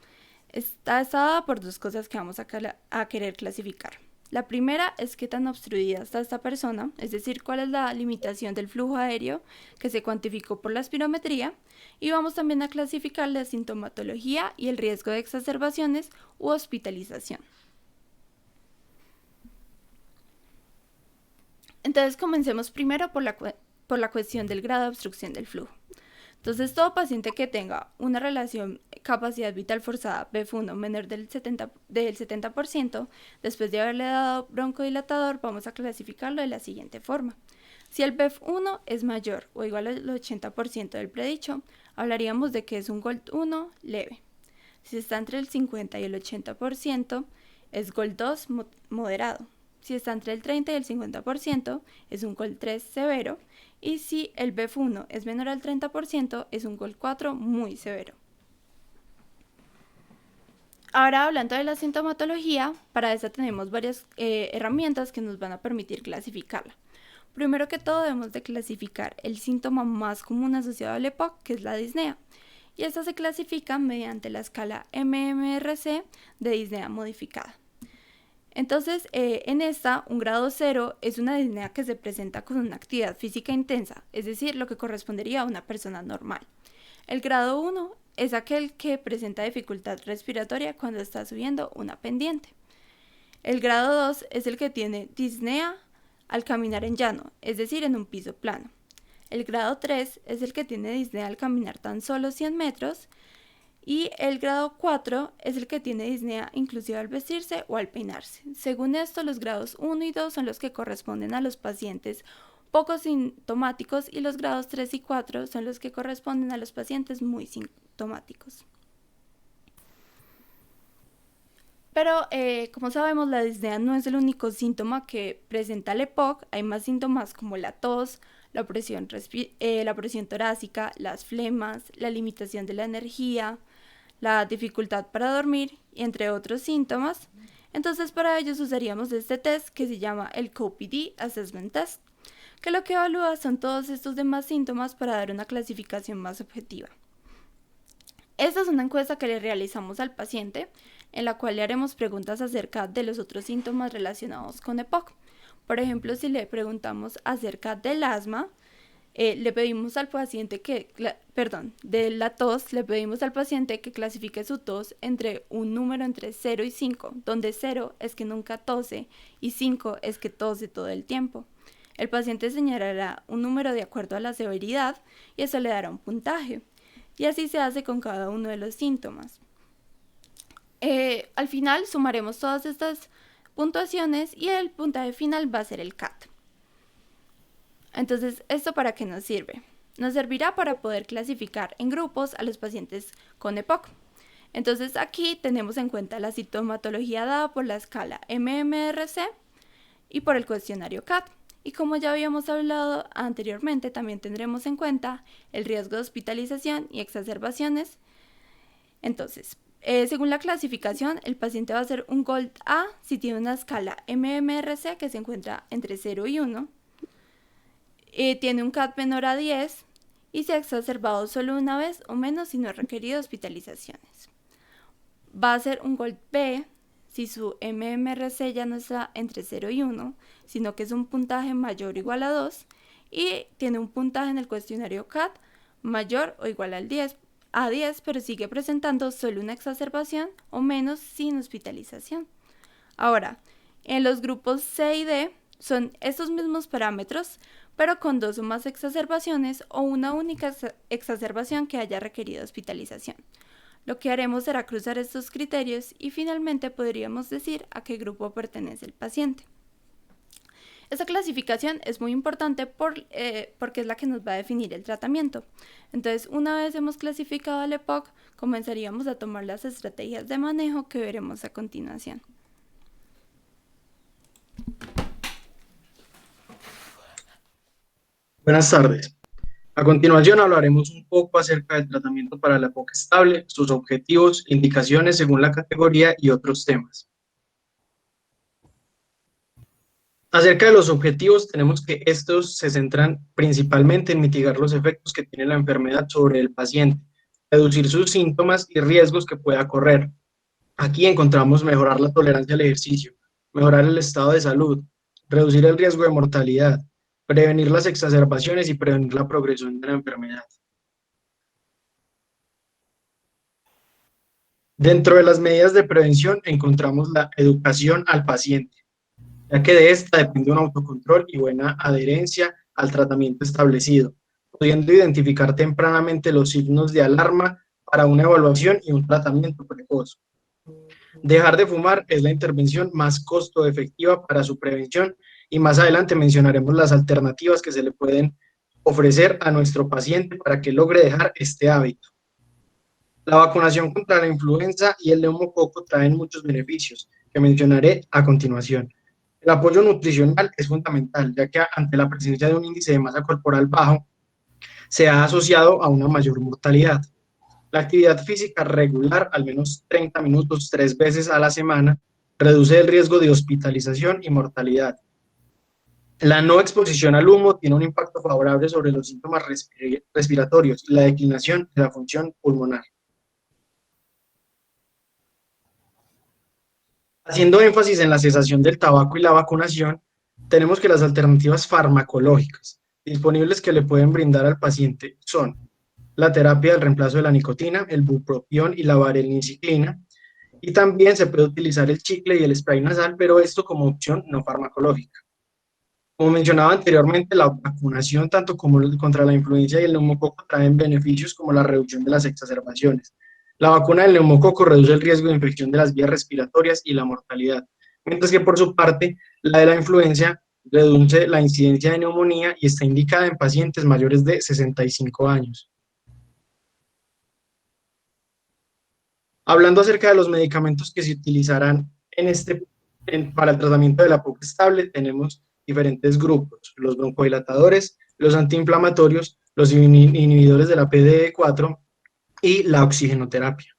Speaker 3: está dada por dos cosas que vamos a querer clasificar. La primera es qué tan obstruida está esta persona, es decir, cuál es la limitación del flujo aéreo que se cuantificó por la espirometría, y vamos también a clasificar la sintomatología y el riesgo de exacerbaciones u hospitalización. Entonces comencemos primero por la cuestión del grado de obstrucción del flujo. Entonces, todo paciente que tenga una relación capacidad vital forzada BEF1 menor del 70%, después de haberle dado broncodilatador, vamos a clasificarlo de la siguiente forma. Si el BEF1 es mayor o igual al 80% del predicho, hablaríamos de que es un GOLD 1 leve. Si está entre el 50 y el 80%, es GOLD 2 moderado. Si está entre el 30 y el 50%, es un GOLD 3 severo. Y si el BEF1 es menor al 30%, es un GOLD 4 muy severo. Ahora, hablando de la sintomatología, para esta tenemos varias herramientas que nos van a permitir clasificarla. Primero que todo, debemos de clasificar el síntoma más común asociado al EPOC, que es la disnea. Y esta se clasifica mediante la escala MMRC de disnea modificada. Entonces, en esta, un grado 0 es una disnea que se presenta con una actividad física intensa, es decir, lo que correspondería a una persona normal. El grado 1 es aquel que presenta dificultad respiratoria cuando está subiendo una pendiente. El grado 2 es el que tiene disnea al caminar en llano, es decir, en un piso plano. El grado 3 es el que tiene disnea al caminar tan solo 100 metros. Y el grado 4 es el que tiene disnea inclusive al vestirse o al peinarse. Según esto, los grados 1 y 2 son los que corresponden a los pacientes poco sintomáticos y los grados 3 y 4 son los que corresponden a los pacientes muy sintomáticos. Pero como sabemos, la disnea no es el único síntoma que presenta el EPOC. Hay más síntomas como la tos, la presión torácica, las flemas, la limitación de la energía, la dificultad para dormir, y entre otros síntomas. Entonces, para ellos usaríamos este test que se llama el COPD Assessment Test, que lo que evalúa son todos estos demás síntomas para dar una clasificación más objetiva. Esta es una encuesta que le realizamos al paciente, en la cual le haremos preguntas acerca de los otros síntomas relacionados con EPOC. Por ejemplo, si le preguntamos acerca del asma, le pedimos al paciente de la tos, le pedimos al paciente que clasifique su tos entre un número entre 0 y 5, donde 0 es que nunca tose y 5 es que tose todo el tiempo. El paciente señalará un número de acuerdo a la severidad y eso le dará un puntaje. Y así se hace con cada uno de los síntomas. Al final sumaremos todas estas puntuaciones y el puntaje final va a ser el CAT. Entonces, ¿esto para qué nos sirve? Nos servirá para poder clasificar en grupos a los pacientes con EPOC. Entonces, aquí tenemos en cuenta la sintomatología dada por la escala MMRC y por el cuestionario CAT. Y como ya habíamos hablado anteriormente, también tendremos en cuenta el riesgo de hospitalización y exacerbaciones. Entonces, según la clasificación, el paciente va a ser un GOLD A si tiene una escala MMRC que se encuentra entre 0 y 1. Tiene un CAT menor a 10 y se ha exacerbado solo una vez o menos y no ha requerido hospitalizaciones. Va a ser un GOLD B si su MMRC ya no está entre 0 y 1, sino que es un puntaje mayor o igual a 2 y tiene un puntaje en el cuestionario CAT mayor o igual a 10, pero sigue presentando solo una exacerbación o menos sin hospitalización. Ahora, en los grupos C y D son estos mismos parámetros, pero con 2 o más exacerbaciones o una única exacerbación que haya requerido hospitalización. Lo que haremos será cruzar estos criterios y finalmente podríamos decir a qué grupo pertenece el paciente. Esta clasificación es muy importante porque es la que nos va a definir el tratamiento. Entonces, una vez hemos clasificado el EPOC, comenzaríamos a tomar las estrategias de manejo que veremos a continuación.
Speaker 6: Buenas tardes. A continuación hablaremos un poco acerca del tratamiento para la EPOC estable, sus objetivos, indicaciones según la categoría y otros temas. Acerca de los objetivos, tenemos que estos se centran principalmente en mitigar los efectos que tiene la enfermedad sobre el paciente, reducir sus síntomas y riesgos que pueda correr. Aquí encontramos mejorar la tolerancia al ejercicio, mejorar el estado de salud, reducir el riesgo de mortalidad, prevenir las exacerbaciones y prevenir la progresión de la enfermedad. Dentro de las medidas de prevención encontramos la educación al paciente, ya que de esta depende un autocontrol y buena adherencia al tratamiento establecido, pudiendo identificar tempranamente los signos de alarma para una evaluación y un tratamiento precoz. Dejar de fumar es la intervención más costo efectiva para su prevención y más adelante mencionaremos las alternativas que se le pueden ofrecer a nuestro paciente para que logre dejar este hábito. La vacunación contra la influenza y el neumococo traen muchos beneficios que mencionaré a continuación. El apoyo nutricional es fundamental, ya que ante la presencia de un índice de masa corporal bajo, se ha asociado a una mayor mortalidad. La actividad física regular, al menos 30 minutos 3 veces a la semana, reduce el riesgo de hospitalización y mortalidad. La no exposición al humo tiene un impacto favorable sobre los síntomas respiratorios y la declinación de la función pulmonar. Haciendo énfasis en la cesación del tabaco y la vacunación, tenemos que las alternativas farmacológicas disponibles que le pueden brindar al paciente son la terapia del reemplazo de la nicotina, el bupropión y la vareniciclina, y también se puede utilizar el chicle y el spray nasal, pero esto como opción no farmacológica. Como mencionaba anteriormente, la vacunación tanto como contra la influenza y el neumococo traen beneficios como la reducción de las exacerbaciones. La vacuna del neumococo reduce el riesgo de infección de las vías respiratorias y la mortalidad, mientras que por su parte, la de la influenza reduce la incidencia de neumonía y está indicada en pacientes mayores de 65 años. Hablando acerca de los medicamentos que se utilizarán para el tratamiento de la EPOC estable, tenemos diferentes grupos: los broncodilatadores, los antiinflamatorios, los inhibidores de la PDE4 y la oxigenoterapia.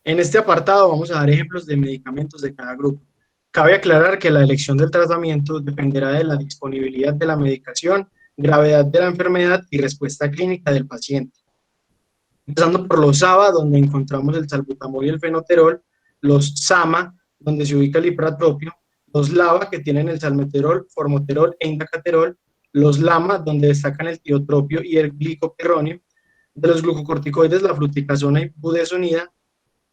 Speaker 6: En este apartado vamos a dar ejemplos de medicamentos de cada grupo. Cabe aclarar que la elección del tratamiento dependerá de la disponibilidad de la medicación, gravedad de la enfermedad y respuesta clínica del paciente. Empezando por los SABA, donde encontramos el salbutamol y el fenoterol, los SAMA, donde se ubica el ipratropio, los LABA, que tienen el salmeterol, formoterol e indacaterol, los LAMA, donde destacan el tiotropio y el glicoperronio, de los glucocorticoides, la fluticasona y budesonida,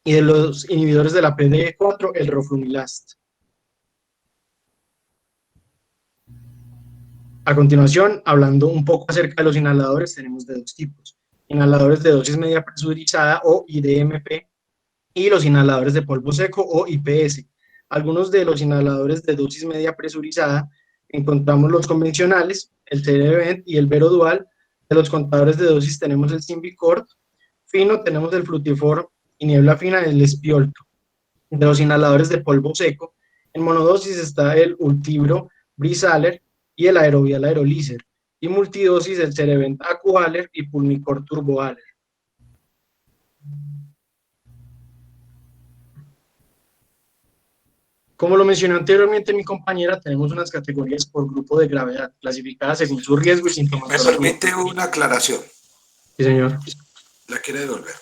Speaker 6: y de los inhibidores de la PDE4, el roflumilast. A continuación, hablando un poco acerca de los inhaladores, tenemos de dos tipos: inhaladores de dosis media presurizada o IDMP y los inhaladores de polvo seco o IPS. Algunos de los inhaladores de dosis media presurizada encontramos los convencionales, el Cerevent y el Vero Dual. De los contadores de dosis tenemos el Symbicort, fino tenemos el Flutifor y niebla fina el Espiolto. De los inhaladores de polvo seco, en monodosis está el Ultibro Brisaler y el Aerovial Aerolizer, y multidosis el Cerevent AcuAler y Pulmicort TurboAler. Como lo mencioné anteriormente mi compañera, tenemos unas categorías por grupo de gravedad, clasificadas según su riesgo y
Speaker 1: ¿Me
Speaker 6: sintomatología.
Speaker 1: permite una aclaración?
Speaker 6: Sí, señor.
Speaker 1: ¿La quiere devolver?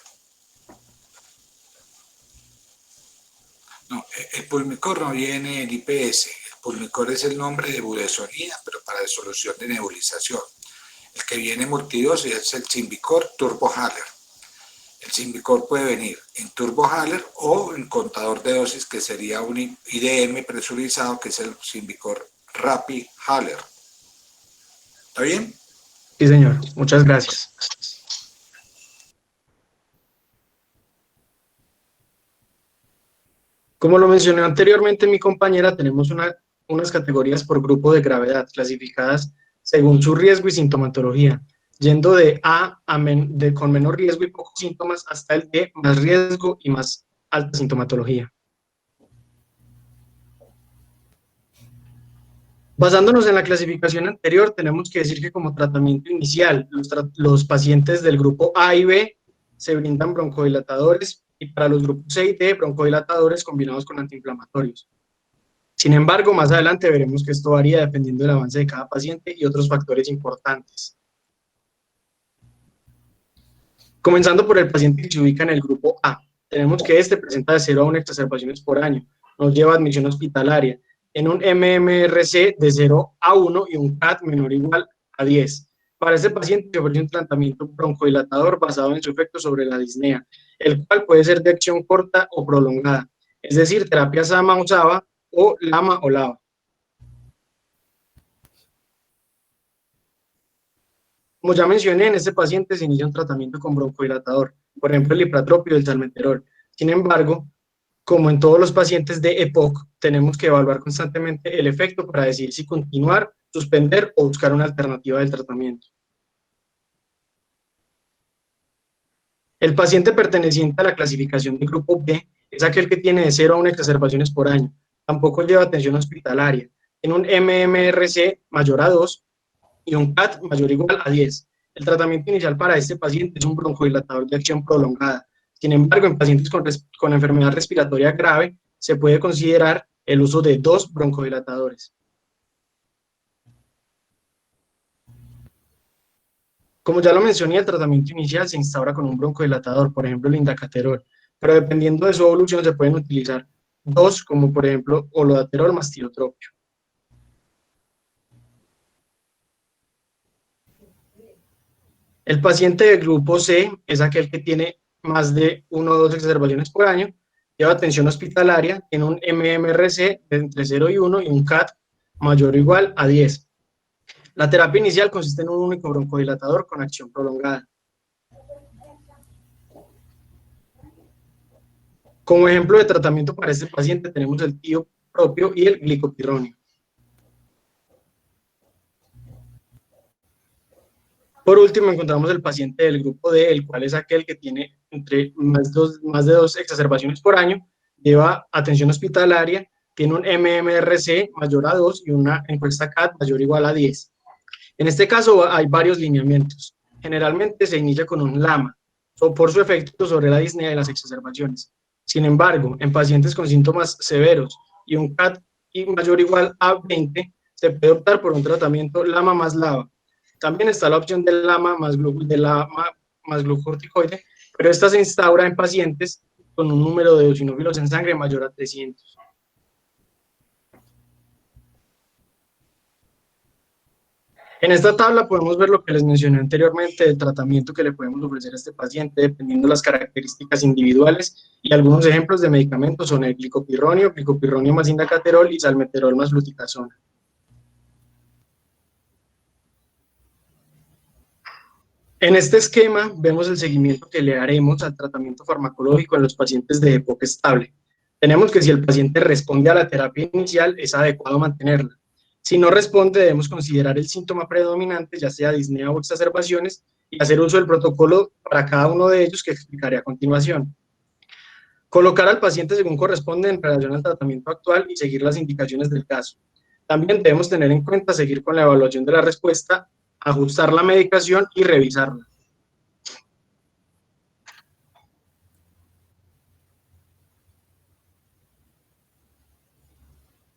Speaker 1: No, el Pulmicor no viene en IPS. El Pulmicor es el nombre de budesonida, pero para disolución de nebulización. El que viene en multidosis es el Symbicort TurboAler. El Symbicort puede venir en TurboAler o en contador de dosis, que sería un IDM presurizado, que es el Symbicort RapidHaler. ¿Está bien?
Speaker 6: Sí, señor. Muchas gracias. Como lo mencioné anteriormente mi compañera, tenemos unas categorías por grupo de gravedad, clasificadas según su riesgo y sintomatología, yendo de con menor riesgo y pocos síntomas hasta el D, más riesgo y más alta sintomatología. Basándonos en la clasificación anterior, tenemos que decir que como tratamiento inicial, los pacientes del grupo A y B se brindan broncodilatadores, y para los grupos C y D, broncodilatadores combinados con antiinflamatorios. Sin embargo, más adelante veremos que esto varía dependiendo del avance de cada paciente y otros factores importantes. Comenzando por el paciente que se ubica en el grupo A, tenemos que este presenta de 0 a 1 exacerbaciones por año, nos lleva a admisión hospitalaria, en un MMRC de 0 a 1 y un CAT menor o igual a 10. Para este paciente se ofrece un tratamiento broncodilatador basado en su efecto sobre la disnea, el cual puede ser de acción corta o prolongada, es decir, terapia SAMA o SABA o LAMA o LAVA. Como ya mencioné, en este paciente se inicia un tratamiento con broncodilatador, por ejemplo el lipratropio y el salmeterol. Sin embargo, como en todos los pacientes de EPOC, tenemos que evaluar constantemente el efecto para decidir si continuar, suspender o buscar una alternativa del tratamiento. El paciente perteneciente a la clasificación del grupo B es aquel que tiene de 0 a 1 exacerbaciones por año, tampoco lleva atención hospitalaria, tiene un MMRC mayor a 2 y un CAT mayor o igual a 10. El tratamiento inicial para este paciente es un broncodilatador de acción prolongada. Sin embargo, en pacientes con enfermedad respiratoria grave, se puede considerar el uso de 2 broncodilatadores. Como ya lo mencioné, el tratamiento inicial se instaura con un broncodilatador, por ejemplo el indacaterol, pero dependiendo de su evolución se pueden utilizar 2, como por ejemplo olodaterol más tiotropio. El paciente del grupo C es aquel que tiene más de 1 o 2 exacerbaciones por año, lleva atención hospitalaria, tiene un MMRC de entre 0 y 1 y un CAT mayor o igual a 10. La terapia inicial consiste en un único broncodilatador con acción prolongada. Como ejemplo de tratamiento para este paciente tenemos el tiopropio y el glicopirronio. Por último, encontramos el paciente del grupo D, el cual es aquel que tiene más de 2 exacerbaciones por año, lleva atención hospitalaria, tiene un MMRC mayor a 2 y una encuesta CAT mayor o igual a 10. En este caso hay varios lineamientos. Generalmente se inicia con un LAMA, o por su efecto sobre la disnea y las exacerbaciones. Sin embargo, en pacientes con síntomas severos y un CAT mayor o igual a 20, se puede optar por un tratamiento LAMA más LAVA. También está la opción del LAMA más glucocorticoide, pero esta se instaura en pacientes con un número de eosinófilos en sangre mayor a 300. En esta tabla podemos ver lo que les mencioné anteriormente del tratamiento que le podemos ofrecer a este paciente dependiendo de las características individuales, y algunos ejemplos de medicamentos son el glicopirronio más indacaterol y salmeterol más fluticasona. En este esquema vemos el seguimiento que le haremos al tratamiento farmacológico en los pacientes de EPOC estable. Tenemos que si el paciente responde a la terapia inicial, es adecuado mantenerla. Si no responde, debemos considerar el síntoma predominante, ya sea disnea o exacerbaciones, y hacer uso del protocolo para cada uno de ellos que explicaré a continuación. Colocar al paciente según corresponde en relación al tratamiento actual y seguir las indicaciones del caso. También debemos tener en cuenta seguir con la evaluación de la respuesta, ajustar la medicación y revisarla.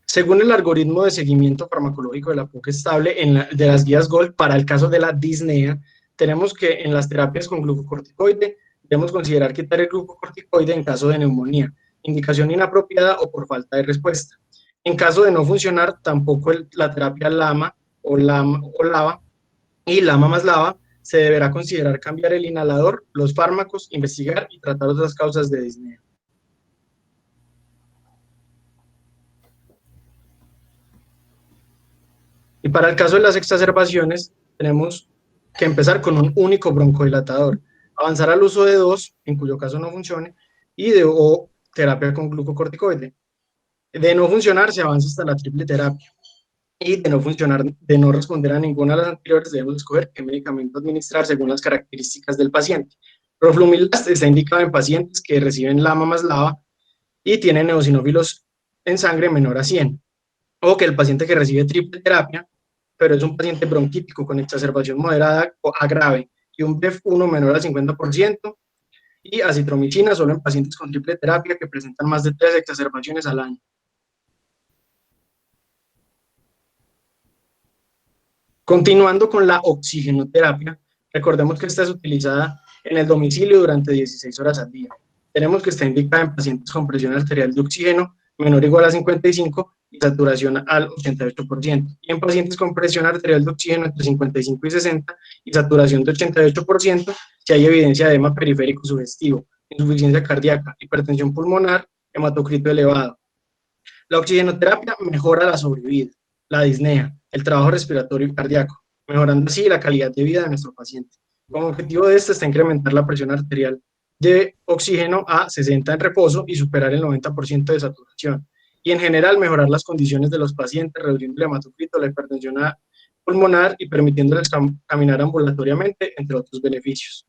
Speaker 6: Según el algoritmo de seguimiento farmacológico de la POC estable de las guías GOLD para el caso de la disnea, tenemos que en las terapias con glucocorticoide debemos considerar quitar el glucocorticoide en caso de neumonía, indicación inapropiada o por falta de respuesta. En caso de no funcionar, tampoco la terapia LAMA o LAVA y LAMA más LAVA, se deberá considerar cambiar el inhalador, los fármacos, investigar y tratar otras causas de disnea. Y para el caso de las exacerbaciones, tenemos que empezar con un único broncodilatador, avanzar al uso de 2, en cuyo caso no funcione, o terapia con glucocorticoide. De no funcionar, se avanza hasta la triple terapia. Y de no funcionar, de no responder a ninguna de las anteriores, debemos escoger qué medicamento administrar según las características del paciente. Roflumilast está indicado en pacientes que reciben LAMA más LABA y tienen eosinófilos en sangre menor a 100, o que el paciente que recibe triple terapia, pero es un paciente bronquítico con exacerbación moderada o a grave y un BEF1 menor al 50%, y acitromicina solo en pacientes con triple terapia que presentan más de 3 exacerbaciones al año. Continuando con la oxigenoterapia, recordemos que esta es utilizada en el domicilio durante 16 horas al día. Tenemos que está indicada en pacientes con presión arterial de oxígeno menor o igual a 55 y saturación al 88%, y en pacientes con presión arterial de oxígeno entre 55 y 60 y saturación de 88%, si hay evidencia de edema periférico sugestivo, insuficiencia cardíaca, hipertensión pulmonar, hematocrito elevado. La oxigenoterapia mejora la sobrevida, la disnea, el trabajo respiratorio y cardíaco, mejorando así la calidad de vida de nuestro paciente. Como objetivo de este está incrementar la presión arterial de oxígeno a 60 en reposo y superar el 90% de saturación. Y en general mejorar las condiciones de los pacientes, reduciendo el hematocrito, la hipertensión pulmonar y permitiéndoles caminar ambulatoriamente, entre otros beneficios.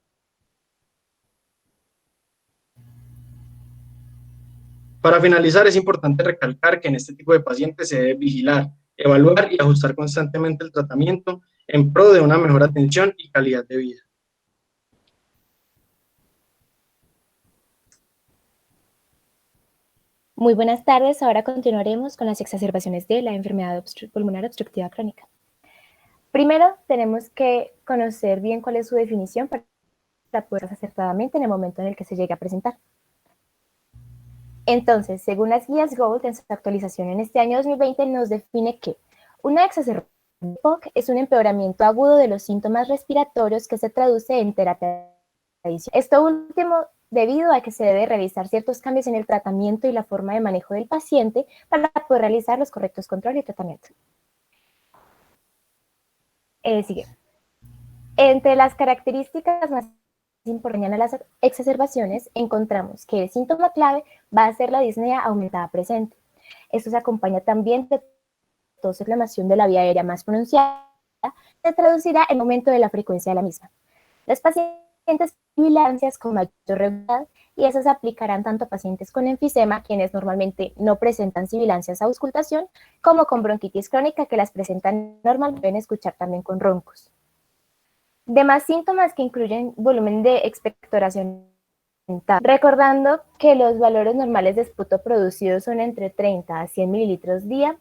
Speaker 6: Para finalizar, es importante recalcar que en este tipo de pacientes se debe vigilar, evaluar y ajustar constantemente el tratamiento en pro de una mejor atención y calidad de vida.
Speaker 7: Muy buenas tardes, ahora continuaremos con las exacerbaciones de la enfermedad pulmonar obstructiva crónica. Primero, tenemos que conocer bien cuál es su definición para poder acertadamente en el momento en el que se llegue a presentar. Entonces, según las guías GOLD, en su actualización en este año 2020, nos define que una exacerbación de POC es un empeoramiento agudo de los síntomas respiratorios que se traduce en terapia adicional. Esto último debido a que se debe realizar ciertos cambios en el tratamiento y la forma de manejo del paciente para poder realizar los correctos controles y tratamiento. Sigue. Entre las características más importantes de las exacerbaciones, encontramos que el síntoma clave va a ser la disnea aumentada presente. Esto se acompaña también de tos e inflamación de la vía aérea más pronunciada, se traducirá en aumento de la frecuencia de la misma. Los pacientes sibilancias con mayor regularidad, y esas se aplicarán tanto a pacientes con enfisema, quienes normalmente no presentan sibilancias a auscultación, como con bronquitis crónica, que las presentan normalmente, pueden escuchar también con roncos. Demás síntomas que incluyen volumen de expectoración, recordando que los valores normales de esputo producidos son entre 30 a 100 mililitros día.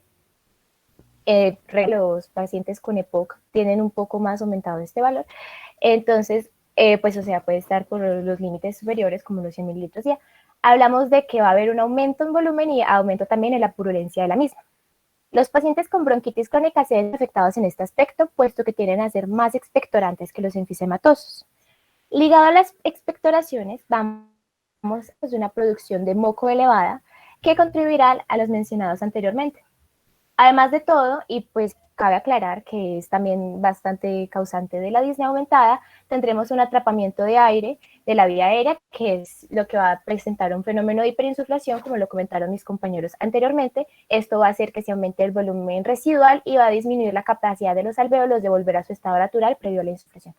Speaker 7: Los pacientes con EPOC tienen un poco más aumentado este valor, entonces, pues o sea, puede estar por los límites superiores como los 100 mililitros día. Hablamos de que va a haber un aumento en volumen y aumento también en la purulencia de la misma. Los pacientes con bronquitis crónica se ven afectados en este aspecto, puesto que tienden a ser más expectorantes que los enfisematosos. Ligado a las expectoraciones, vamos a una producción de moco elevada que contribuirá a los mencionados anteriormente. Además de todo, y pues cabe aclarar que es también bastante causante de la disnea aumentada, tendremos un atrapamiento de aire de la vía aérea, que es lo que va a presentar un fenómeno de hiperinsuflación, como lo comentaron mis compañeros anteriormente. Esto va a hacer que se aumente el volumen residual y va a disminuir la capacidad de los alvéolos de volver a su estado natural previo a la insuflación.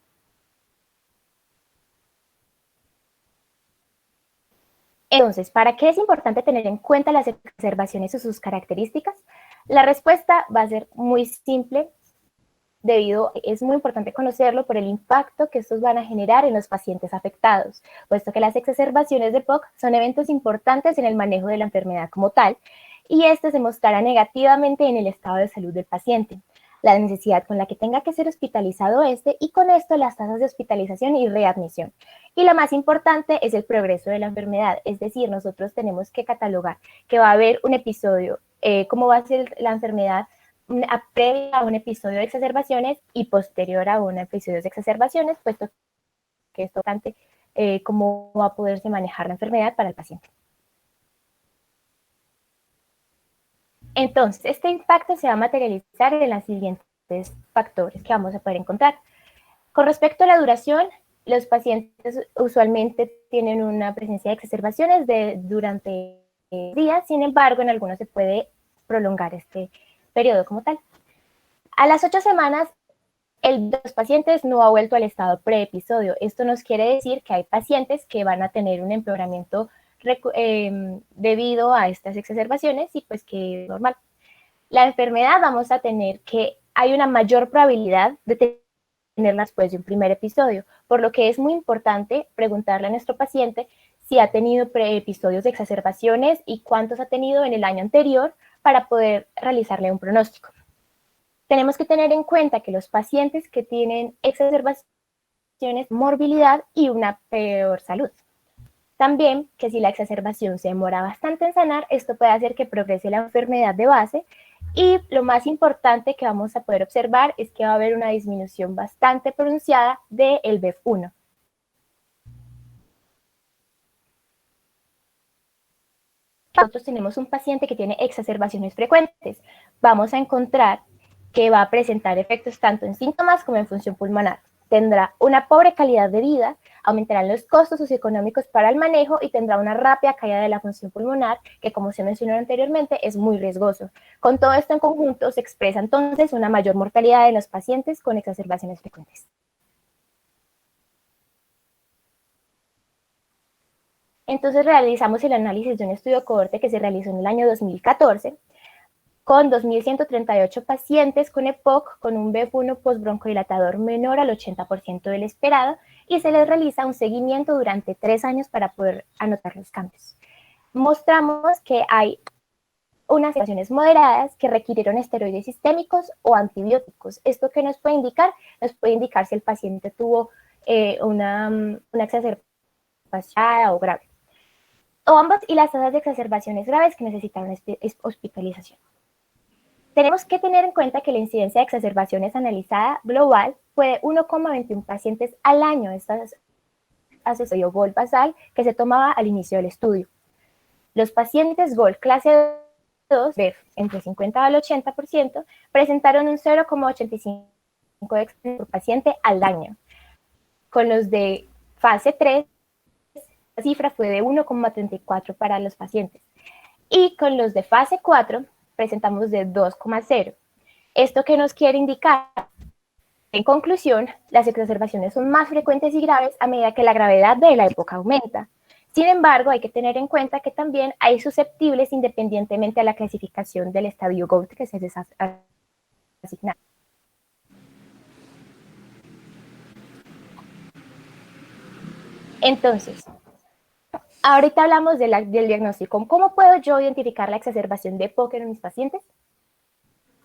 Speaker 7: Entonces, ¿para qué es importante tener en cuenta las exacerbaciones y sus características? La respuesta va a ser muy simple, es muy importante conocerlo por el impacto que estos van a generar en los pacientes afectados, puesto que las exacerbaciones de POC son eventos importantes en el manejo de la enfermedad como tal, y este se mostrará negativamente en el estado de salud del paciente, la necesidad con la que tenga que ser hospitalizado y con esto las tasas de hospitalización y readmisión. Y lo más importante es el progreso de la enfermedad, es decir, nosotros tenemos que catalogar que va a haber un episodio, cómo va a ser la enfermedad previa a un episodio de exacerbaciones y posterior a un episodio de exacerbaciones, puesto que es importante cómo va a poderse manejar la enfermedad para el paciente. Entonces, este impacto se va a materializar en los siguientes factores que vamos a poder encontrar. Con respecto a la duración, Los pacientes usualmente tienen una presencia de exacerbaciones durante días, sin embargo, en algunos se puede prolongar este periodo como tal. A las 8 semanas, de los pacientes no ha vuelto al estado preepisodio. Esto nos quiere decir que hay pacientes que van a tener un empeoramiento debido a estas exacerbaciones y pues que es normal. La enfermedad vamos a tener que hay una mayor probabilidad de tenerla después de un primer episodio, por lo que es muy importante preguntarle a nuestro paciente si ha tenido episodios de exacerbaciones y cuántos ha tenido en el año anterior para poder realizarle un pronóstico. Tenemos que tener en cuenta que los pacientes que tienen exacerbaciones, morbilidad y una peor salud. También que si la exacerbación se demora bastante en sanar, esto puede hacer que progrese la enfermedad de base. Y lo más importante que vamos a poder observar es que va a haber una disminución bastante pronunciada del BEF1. Nosotros tenemos un paciente que tiene exacerbaciones frecuentes. Vamos a encontrar que va a presentar efectos tanto en síntomas como en función pulmonar. Tendrá una pobre calidad de vida, aumentarán los costos socioeconómicos para el manejo y tendrá una rápida caída de la función pulmonar, que como se mencionó anteriormente es muy riesgoso. Con todo esto en conjunto se expresa entonces una mayor mortalidad de los pacientes con exacerbaciones frecuentes. Entonces realizamos el análisis de un estudio cohorte que se realizó en el año 2014, con 2.138 pacientes con EPOC con un BEF1 postbroncodilatador menor al 80% del esperado y se les realiza un seguimiento durante 3 años para poder anotar los cambios. Mostramos que hay unas situaciones moderadas que requirieron esteroides sistémicos o antibióticos. ¿Esto qué nos puede indicar? Nos puede indicar si el paciente tuvo una exacerbación o grave. O ambas, y las tasas de exacerbaciones graves que necesitaron hospitalización. Tenemos que tener en cuenta que la incidencia de exacerbaciones analizada global fue de 1,21 pacientes al año. Esta asociación GOL basal que se tomaba al inicio del estudio. Los pacientes GOL clase 2, BEF, entre 50 al 80%, presentaron un 0,85 de exacerbación por paciente al año. Con los de fase 3, la cifra fue de 1,34 para los pacientes. Y con los de fase 4, presentamos de 2,0. ¿Esto qué nos quiere indicar? En conclusión, las exacerbaciones son más frecuentes y graves a medida que la gravedad de la época aumenta. Sin embargo, hay que tener en cuenta que también hay susceptibles independientemente a la clasificación del estadio GOLD que se les asigna. Entonces, ahorita hablamos del diagnóstico. ¿Cómo puedo yo identificar la exacerbación de EPOC en mis pacientes?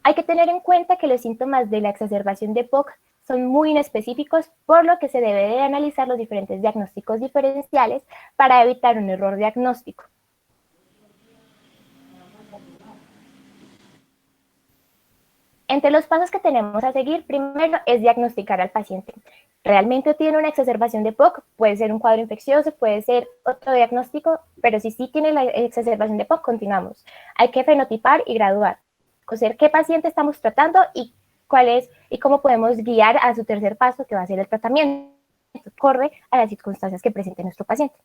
Speaker 7: Hay que tener en cuenta que los síntomas de la exacerbación de EPOC son muy inespecíficos, por lo que se debe de analizar los diferentes diagnósticos diferenciales para evitar un error diagnóstico. Entre los pasos que tenemos a seguir, primero es diagnosticar al paciente. ¿Realmente tiene una exacerbación de EPOC? Puede ser un cuadro infeccioso, puede ser otro diagnóstico, pero si sí tiene la exacerbación de EPOC, continuamos. Hay que fenotipar y graduar. Conocer qué paciente estamos tratando y cuál es y cómo podemos guiar a su tercer paso, que va a ser el tratamiento. Acorde a las circunstancias que presente nuestro paciente.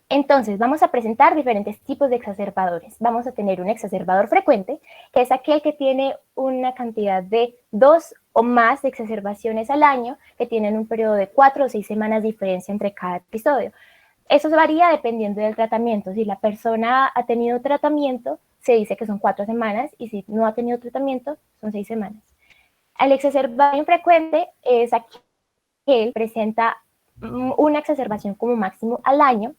Speaker 7: Entonces, vamos a presentar diferentes tipos de exacerbadores. Vamos a tener un exacerbador frecuente, que es aquel que tiene una cantidad de 2 o más de exacerbaciones al año, que tienen un periodo de 4 o 6 semanas de diferencia entre cada episodio. Eso varía dependiendo del tratamiento. Si la persona ha tenido tratamiento, se dice que son 4 semanas, y si no ha tenido tratamiento, son 6 semanas. El exacerbador infrecuente es aquel que presenta una exacerbación como máximo al año.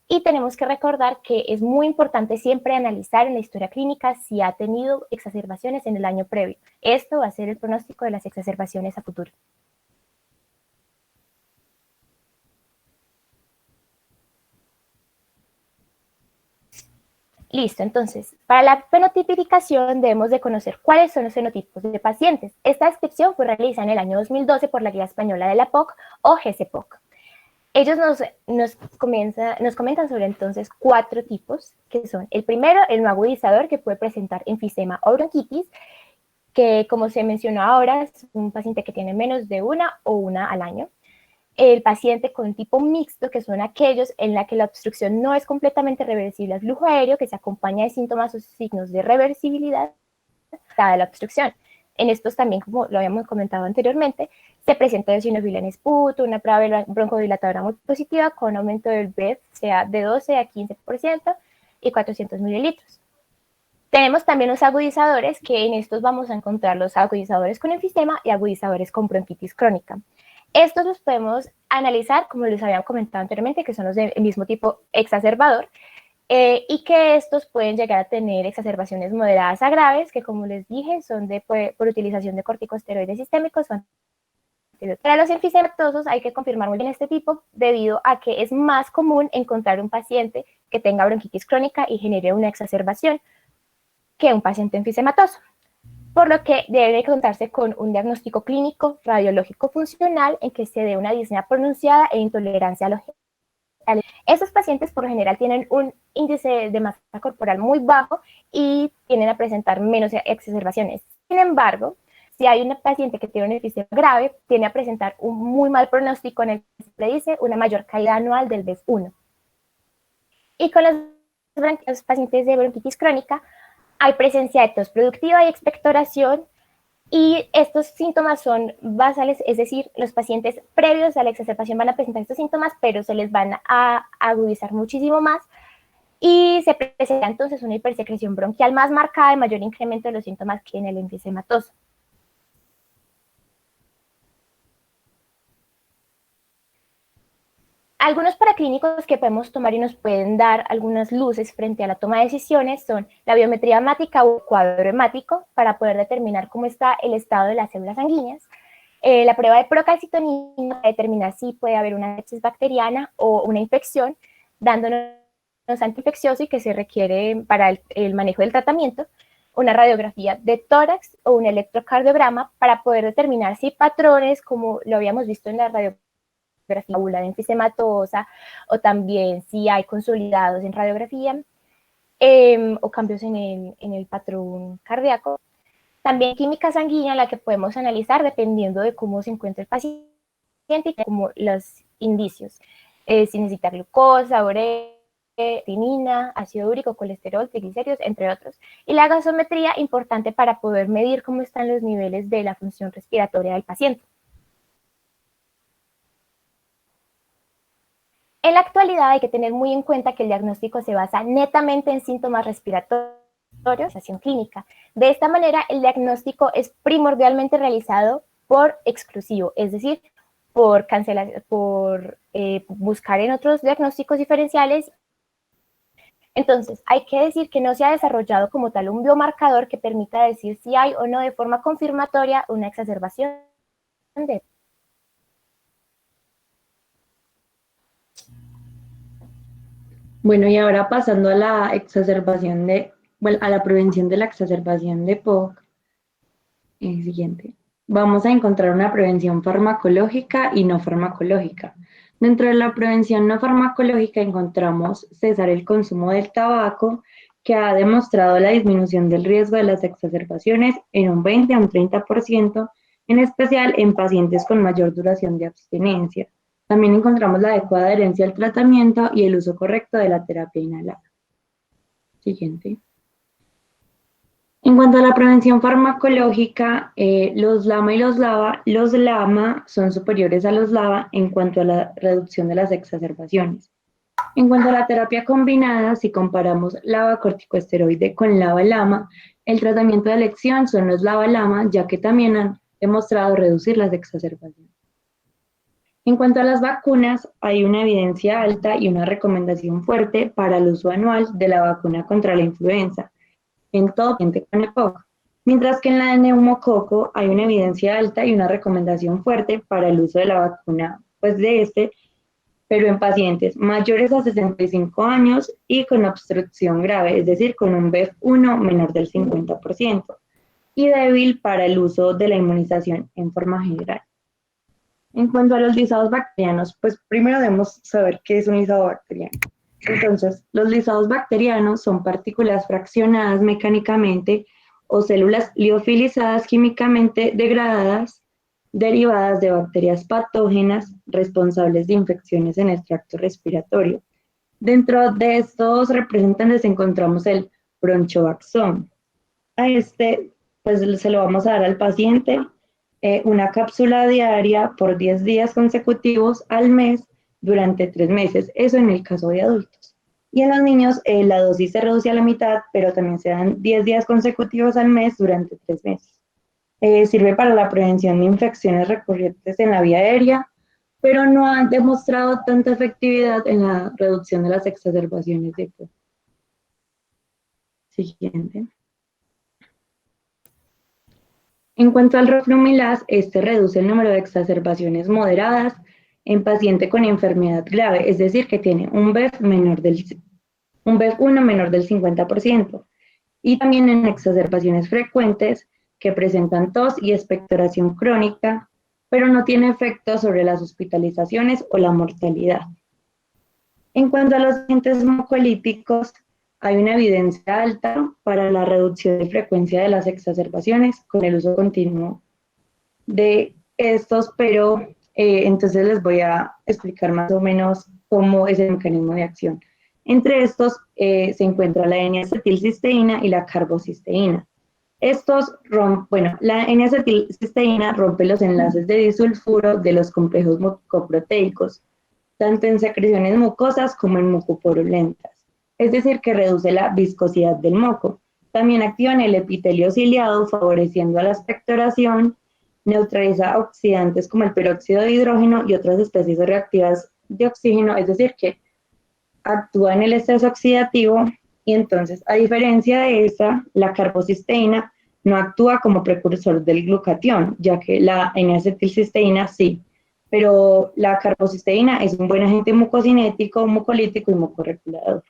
Speaker 7: Y tenemos que recordar que es muy importante siempre analizar en la historia clínica si ha tenido exacerbaciones en el año previo. Esto va a ser el pronóstico de las exacerbaciones a futuro. Listo, entonces, para la fenotipificación debemos de conocer cuáles son los fenotipos de pacientes. Esta descripción fue realizada en el año 2012 por la Guía Española de la POC o GCPOC. Ellos nos comentan sobre entonces 4 tipos, que son el primero, el no agudizador, que puede presentar enfisema o bronquitis, que como se mencionó ahora, es un paciente que tiene menos de una o una al año. El paciente con tipo mixto, que son aquellos en la que la obstrucción no es completamente reversible al flujo aéreo, que se acompaña de síntomas o signos de reversibilidad dada la obstrucción. En estos también, como lo habíamos comentado anteriormente, se presenta eosinofilia en esputo, una prueba broncodilatadora muy positiva con aumento del BEF, sea de 12 a 15% y 400 mililitros. Tenemos también los agudizadores, que en estos vamos a encontrar los agudizadores con enfisema y agudizadores con bronquitis crónica. Estos los podemos analizar, como les habían comentado anteriormente, que son los del mismo tipo exacerbador, y que estos pueden llegar a tener exacerbaciones moderadas a graves, que como les dije, son por utilización de corticosteroides sistémicos. Para los enfisematosos hay que confirmar muy bien este tipo, debido a que es más común encontrar un paciente que tenga bronquitis crónica y genere una exacerbación que un paciente enfisematoso, por lo que debe contarse con un diagnóstico clínico radiológico funcional en que se dé una disnea pronunciada e intolerancia a los genitales. Estos pacientes por lo general tienen un índice de masa corporal muy bajo y tienden a presentar menos exacerbaciones. Sin embargo, si hay una paciente que tiene un enfisema grave, tiende a presentar un muy mal pronóstico en el que se predice una mayor caída anual del BEF1. Y con los pacientes de bronquitis crónica, hay presencia de tos productiva y expectoración, y estos síntomas son basales, es decir, los pacientes previos a la exacerbación van a presentar estos síntomas, pero se les van a agudizar muchísimo más, y se presenta entonces una hipersecreción bronquial más marcada y mayor incremento de los síntomas que en el enfisematoso. Algunos paraclínicos que podemos tomar y nos pueden dar algunas luces frente a la toma de decisiones son la biometría hemática o cuadro hemático, para poder determinar cómo está el estado de las células sanguíneas. La prueba de procalcitonina para determinar si puede haber una sepsis bacteriana o una infección, dándonos antiinfeccioso y que se requiere para el manejo del tratamiento. Una radiografía de tórax o un electrocardiograma para poder determinar si patrones, como lo habíamos visto en la radiografía de enfisematosa, o también si hay consolidados en radiografía, o cambios en el patrón cardíaco. También química sanguínea, la que podemos analizar dependiendo de cómo se encuentra el paciente y como los indicios, si necesita glucosa, urea, creatinina, ácido úrico, colesterol, triglicéridos, entre otros. Y la gasometría, importante para poder medir cómo están los niveles de la función respiratoria del paciente. En la actualidad hay que tener muy en cuenta que el diagnóstico se basa netamente en síntomas respiratorios, acción clínica. De esta manera, el diagnóstico es primordialmente realizado por exclusivo, es decir, por buscar en otros diagnósticos diferenciales. Entonces, hay que decir que no se ha desarrollado como tal un biomarcador que permita decir si hay o no de forma confirmatoria una exacerbación de...
Speaker 4: Bueno, y ahora pasando a la exacerbación a la prevención de la exacerbación de POC, siguiente. Vamos a encontrar una prevención farmacológica y no farmacológica. Dentro de la prevención no farmacológica encontramos cesar el consumo del tabaco, que ha demostrado la disminución del riesgo de las exacerbaciones en un 20 a un 30%, en especial en pacientes con mayor duración de abstinencia. También encontramos la adecuada adherencia al tratamiento y el uso correcto de la terapia inhalada. Siguiente. En cuanto a la prevención farmacológica, los LAMA y los LAMA son superiores a los LABA en cuanto a la reducción de las exacerbaciones. En cuanto a la terapia combinada, si comparamos LABA-corticosteroide con LABA-LAMA, el tratamiento de elección son los LABA-LAMA, ya que también han demostrado reducir las exacerbaciones. En cuanto a las vacunas, hay una evidencia alta y una recomendación fuerte para el uso anual de la vacuna contra la influenza en todo paciente con EPOC, mientras que en la de neumococo hay una evidencia alta y una recomendación fuerte para el uso de la vacuna pero en pacientes mayores a 65 años y con obstrucción grave, es decir, con un BEF1 menor del 50%, y débil para el uso de la inmunización en forma general. En cuanto a los lisados bacterianos, pues primero debemos saber qué es un lisado bacteriano. Entonces, los lisados bacterianos son partículas fraccionadas mecánicamente o células liofilizadas químicamente degradadas derivadas de bacterias patógenas responsables de infecciones en el tracto respiratorio. Dentro de estos representantes encontramos el bronchovaxón. A este, pues se lo vamos a dar al paciente una cápsula diaria por 10 días consecutivos al mes durante 3 meses, eso en el caso de adultos. Y en los niños la dosis se reduce a la mitad, pero también se dan 10 días consecutivos al mes durante 3 meses. Sirve para la prevención de infecciones recurrentes en la vía aérea, pero no han demostrado tanta efectividad en la reducción de las exacerbaciones de EPOC. Siguiente. En cuanto al roflumilaz, este reduce el número de exacerbaciones moderadas en paciente con enfermedad grave, es decir, que tiene un BEF1 menor del 50%, y también en exacerbaciones frecuentes que presentan tos y expectoración crónica, pero no tiene efecto sobre las hospitalizaciones o la mortalidad. En cuanto a los agentes mucolíticos, hay una evidencia alta para la reducción de frecuencia de las exacerbaciones con el uso continuo de estos, pero entonces les voy a explicar más o menos cómo es el mecanismo de acción. Entre estos se encuentra la N-acetilcisteína y la carbocisteína. La N-acetilcisteína rompe los enlaces de disulfuro de los complejos mucoproteicos, tanto en secreciones mucosas como en mucopurulentas. Es decir, que reduce la viscosidad del moco. También activa en el epitelio ciliado, favoreciendo a la expectoración, neutraliza oxidantes como el peróxido de hidrógeno y otras especies reactivas de oxígeno, es decir, que actúa en el estrés oxidativo, y entonces, a diferencia de esa, la carbocisteína no actúa como precursor del glucatión, ya que la N-acetilcisteína sí, pero la carbocisteína es un buen agente mucocinético, mucolítico y mucorregulador.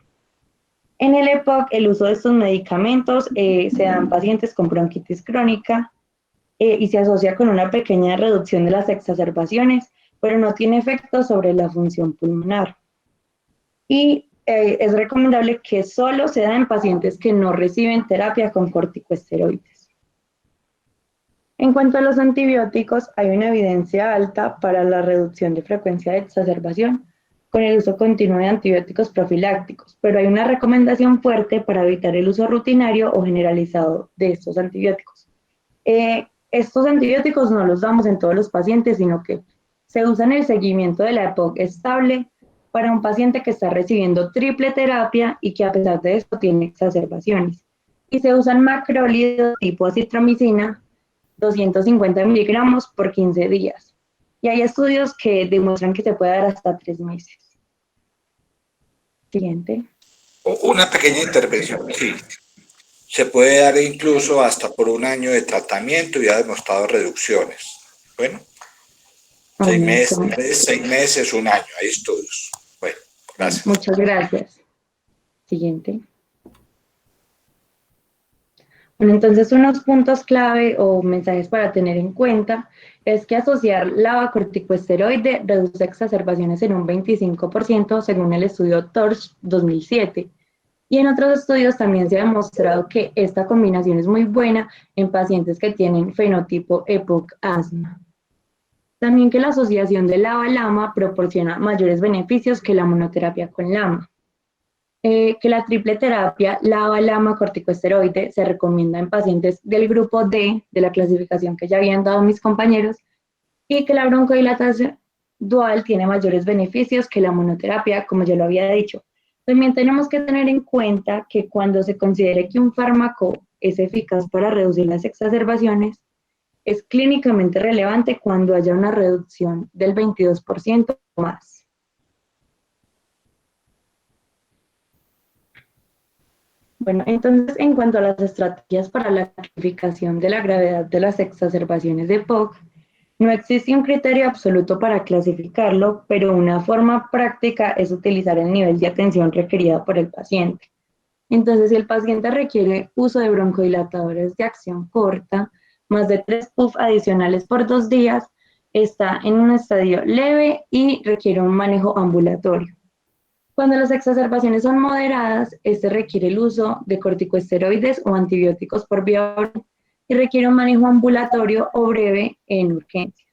Speaker 4: En el EPOC, el uso de estos medicamentos se da en pacientes con bronquitis crónica y se asocia con una pequeña reducción de las exacerbaciones, pero no tiene efecto sobre la función pulmonar. Y es recomendable que solo se da en pacientes que no reciben terapia con corticosteroides. En cuanto a los antibióticos, hay una evidencia alta para la reducción de frecuencia de exacerbación con el uso continuo de antibióticos profilácticos, pero hay una recomendación fuerte para evitar el uso rutinario o generalizado de estos antibióticos. Estos antibióticos no los damos en todos los pacientes, sino que se usan en el seguimiento de la EPOC estable para un paciente que está recibiendo triple terapia y que a pesar de esto tiene exacerbaciones. Y se usan macrólidos tipo acitromicina, 250 miligramos por 15 días. Y hay estudios que demuestran que se puede dar hasta 3 meses. Siguiente.
Speaker 1: Una pequeña intervención, sí. Se puede dar incluso hasta por 1 año de tratamiento y ha demostrado reducciones. Bueno, 6 meses, 1 año, hay estudios. Bueno, gracias.
Speaker 4: Muchas gracias. Siguiente. Bueno, entonces unos puntos clave o mensajes para tener en cuenta es que asociar la corticosteroide reduce exacerbaciones en un 25% según el estudio TORCH 2007. Y en otros estudios también se ha demostrado que esta combinación es muy buena en pacientes que tienen fenotipo EPOC-asma. También que la asociación de LABA-LAMA proporciona mayores beneficios que la monoterapia con LAMA. Que la triple terapia LABA-LAMA-corticosteroide se recomienda en pacientes del grupo D, de la clasificación que ya habían dado mis compañeros, y que la broncodilatación dual tiene mayores beneficios que la monoterapia, como ya lo había dicho. También tenemos que tener en cuenta que cuando se considere que un fármaco es eficaz para reducir las exacerbaciones, es clínicamente relevante cuando haya una reducción del 22% o más. Bueno, entonces, en cuanto a las estrategias para la clasificación de la gravedad de las exacerbaciones de EPOC, no existe un criterio absoluto para clasificarlo, pero una forma práctica es utilizar el nivel de atención requerida por el paciente. Entonces, si el paciente requiere uso de broncodilatadores de acción corta, más de 3 puff adicionales por 2 días, está en un estadio leve y requiere un manejo ambulatorio. Cuando las exacerbaciones son moderadas, este requiere el uso de corticosteroides o antibióticos por vía oral y requiere un manejo ambulatorio o breve en urgencias.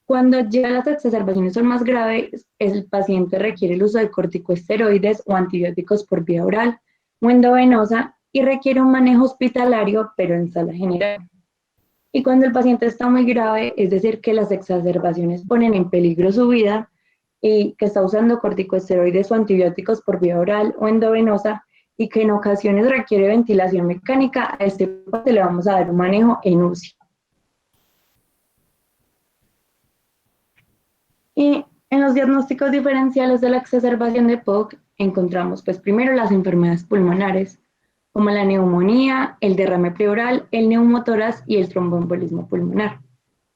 Speaker 4: Cuando ya las exacerbaciones son más graves, el paciente requiere el uso de corticosteroides o antibióticos por vía oral o endovenosa y requiere un manejo hospitalario, pero en sala general. Y cuando el paciente está muy grave, es decir, que las exacerbaciones ponen en peligro su vida y que está usando corticosteroides o antibióticos por vía oral o endovenosa y que en ocasiones requiere ventilación mecánica, a este paciente le vamos a dar un manejo en UCI. Y en los diagnósticos diferenciales de la exacerbación de POC encontramos pues primero las enfermedades pulmonares, como la neumonía, el derrame pleural, el neumotórax y el tromboembolismo pulmonar.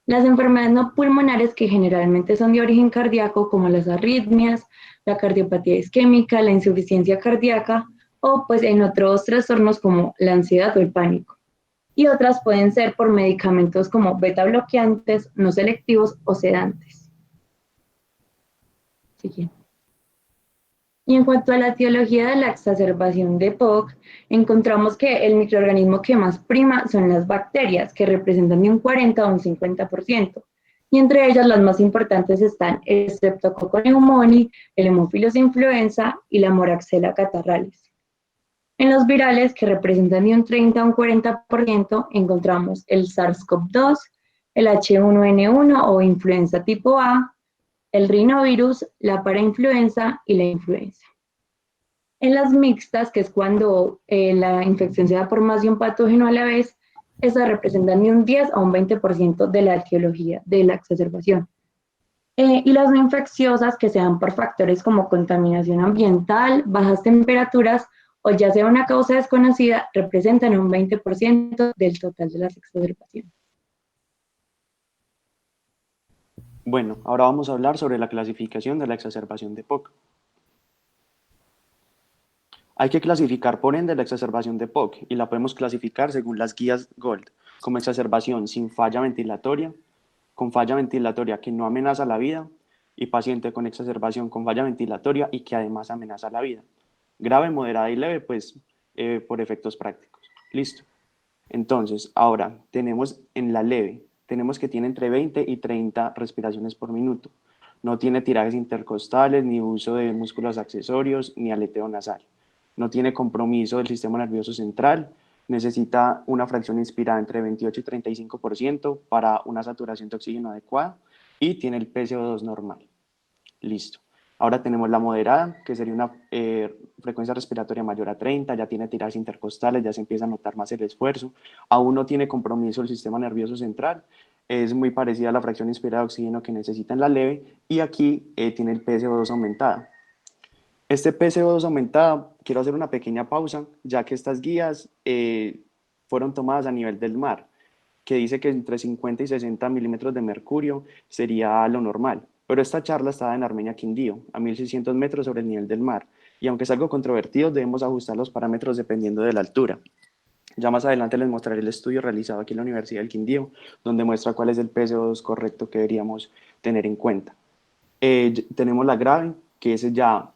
Speaker 4: Las enfermedades no pulmonares que generalmente son de origen cardíaco, como las arritmias, la cardiopatía isquémica, la insuficiencia cardíaca o pues en otros trastornos como la ansiedad o el pánico. Y otras pueden ser por medicamentos como beta bloqueantes, no selectivos o sedantes. Siguiente. Y en cuanto a la etiología de la exacerbación de POC, encontramos que el microorganismo que más prima son las bacterias, que representan de un 40 a un 50%. Y entre ellas las más importantes están el Streptococcus pneumoniae, el Haemophilus influenza y la Moraxella catarrhalis. En los virales, que representan de un 30 a un 40%, encontramos el SARS-CoV-2, el H1N1 o influenza tipo A, el rinovirus, la parainfluenza y la influenza. En las mixtas, que es cuando la infección se da por más de un patógeno a la vez, estas representan de un 10 a un 20% de la etiología de la exacerbación. Y las no infecciosas, que se dan por factores como contaminación ambiental, bajas temperaturas o ya sea una causa desconocida, representan un 20% del total de las exacerbaciones.
Speaker 8: Bueno, ahora vamos a hablar sobre la clasificación de la exacerbación de POC. Hay que clasificar por ende la exacerbación de POC y la podemos clasificar según las guías GOLD, como exacerbación sin falla ventilatoria, con falla ventilatoria que no amenaza la vida y paciente con exacerbación con falla ventilatoria y que además amenaza la vida. Grave, moderada y leve, pues por efectos prácticos. Listo. Entonces, ahora tenemos en la leve, tenemos que tiene entre 20 y 30 respiraciones por minuto. No tiene tirajes intercostales, ni uso de músculos accesorios, ni aleteo nasal. No tiene compromiso del sistema nervioso central. Necesita una fracción inspirada entre 28 y 35% para una saturación de oxígeno adecuada y tiene el PCO2 normal. Listo. Ahora tenemos la moderada, que sería una frecuencia respiratoria mayor a 30, ya tiene tirajes intercostales, ya se empieza a notar más el esfuerzo, aún no tiene compromiso el sistema nervioso central, es muy parecida a la fracción inspirada de oxígeno que necesita en la leve y aquí tiene el PCO2 aumentada. Este PCO2 aumentada, quiero hacer una pequeña pausa, ya que estas guías fueron tomadas a nivel del mar, que dice que entre 50 y 60 milímetros de mercurio sería lo normal. Pero esta charla está en Armenia, Quindío, a 1600 metros sobre el nivel del mar, y aunque es algo controvertido, debemos ajustar los parámetros dependiendo de la altura. Ya más adelante les mostraré el estudio realizado aquí en la Universidad del Quindío, donde muestra cuál es el PCO2 correcto que deberíamos tener en cuenta. Tenemos la grave, que ese ya,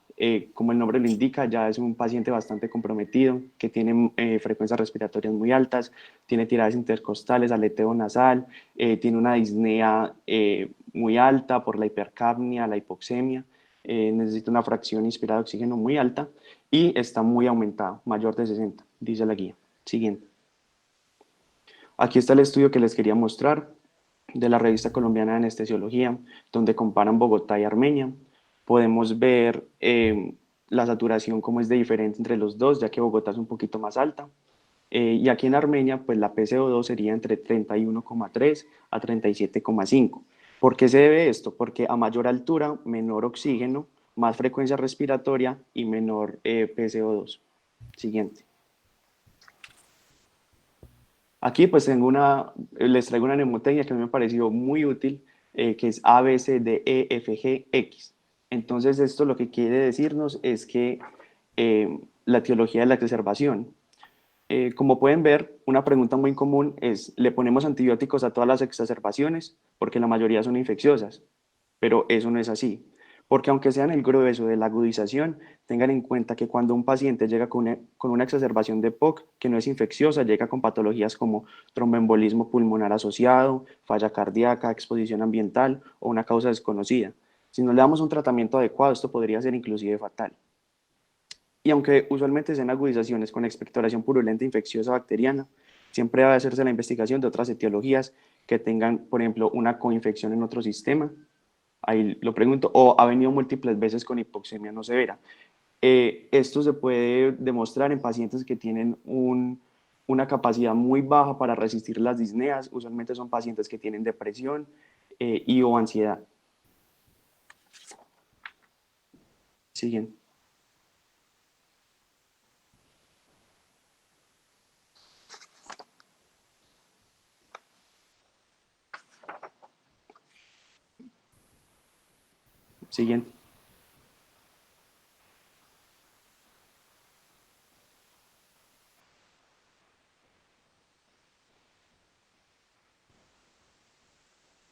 Speaker 8: como el nombre lo indica, ya es un paciente bastante comprometido, que tiene frecuencias respiratorias muy altas, tiene tiradas intercostales, aleteo nasal, tiene una disnea muy alta por la hipercapnia, la hipoxemia, necesita una fracción inspirada de oxígeno muy alta y está muy aumentada, mayor de 60, dice la guía. Siguiente. Aquí está el estudio que les quería mostrar de la Revista Colombiana de Anestesiología, donde comparan Bogotá y Armenia. Podemos ver la saturación como es de diferente entre los dos, ya que Bogotá es un poquito más alta. Y aquí en Armenia, pues la PCO2 sería entre 31,3 a 37,5. ¿Por qué se debe esto? Porque a mayor altura, menor oxígeno, más frecuencia respiratoria y menor PCO2. Siguiente. Aquí pues les traigo una mnemotecnia que a mí me pareció muy útil, que es A, B, C, D, E, F, G, X. Entonces esto lo que quiere decirnos es que la etiología de la exacerbación. Como pueden ver, una pregunta muy común es, ¿le ponemos antibióticos a todas las exacerbaciones? Porque la mayoría son infecciosas, pero eso no es así. porque aunque sean el grueso de la agudización, tengan en cuenta que cuando un paciente llega con una exacerbación de POC que no es infecciosa, llega con patologías como tromboembolismo pulmonar asociado, falla cardíaca, exposición ambiental o una causa desconocida. Si no le damos un tratamiento adecuado, esto podría ser inclusive fatal. Y aunque usualmente sean agudizaciones con expectoración purulenta infecciosa bacteriana, siempre debe hacerse la investigación de otras etiologías que tengan, por ejemplo, una coinfección en otro sistema. Ahí lo pregunto, o ha venido múltiples veces con hipoxemia no severa. Esto se puede demostrar en pacientes que tienen una capacidad muy baja para resistir las disneas. Usualmente son pacientes que tienen depresión y o ansiedad. Siguiente. Siguiente.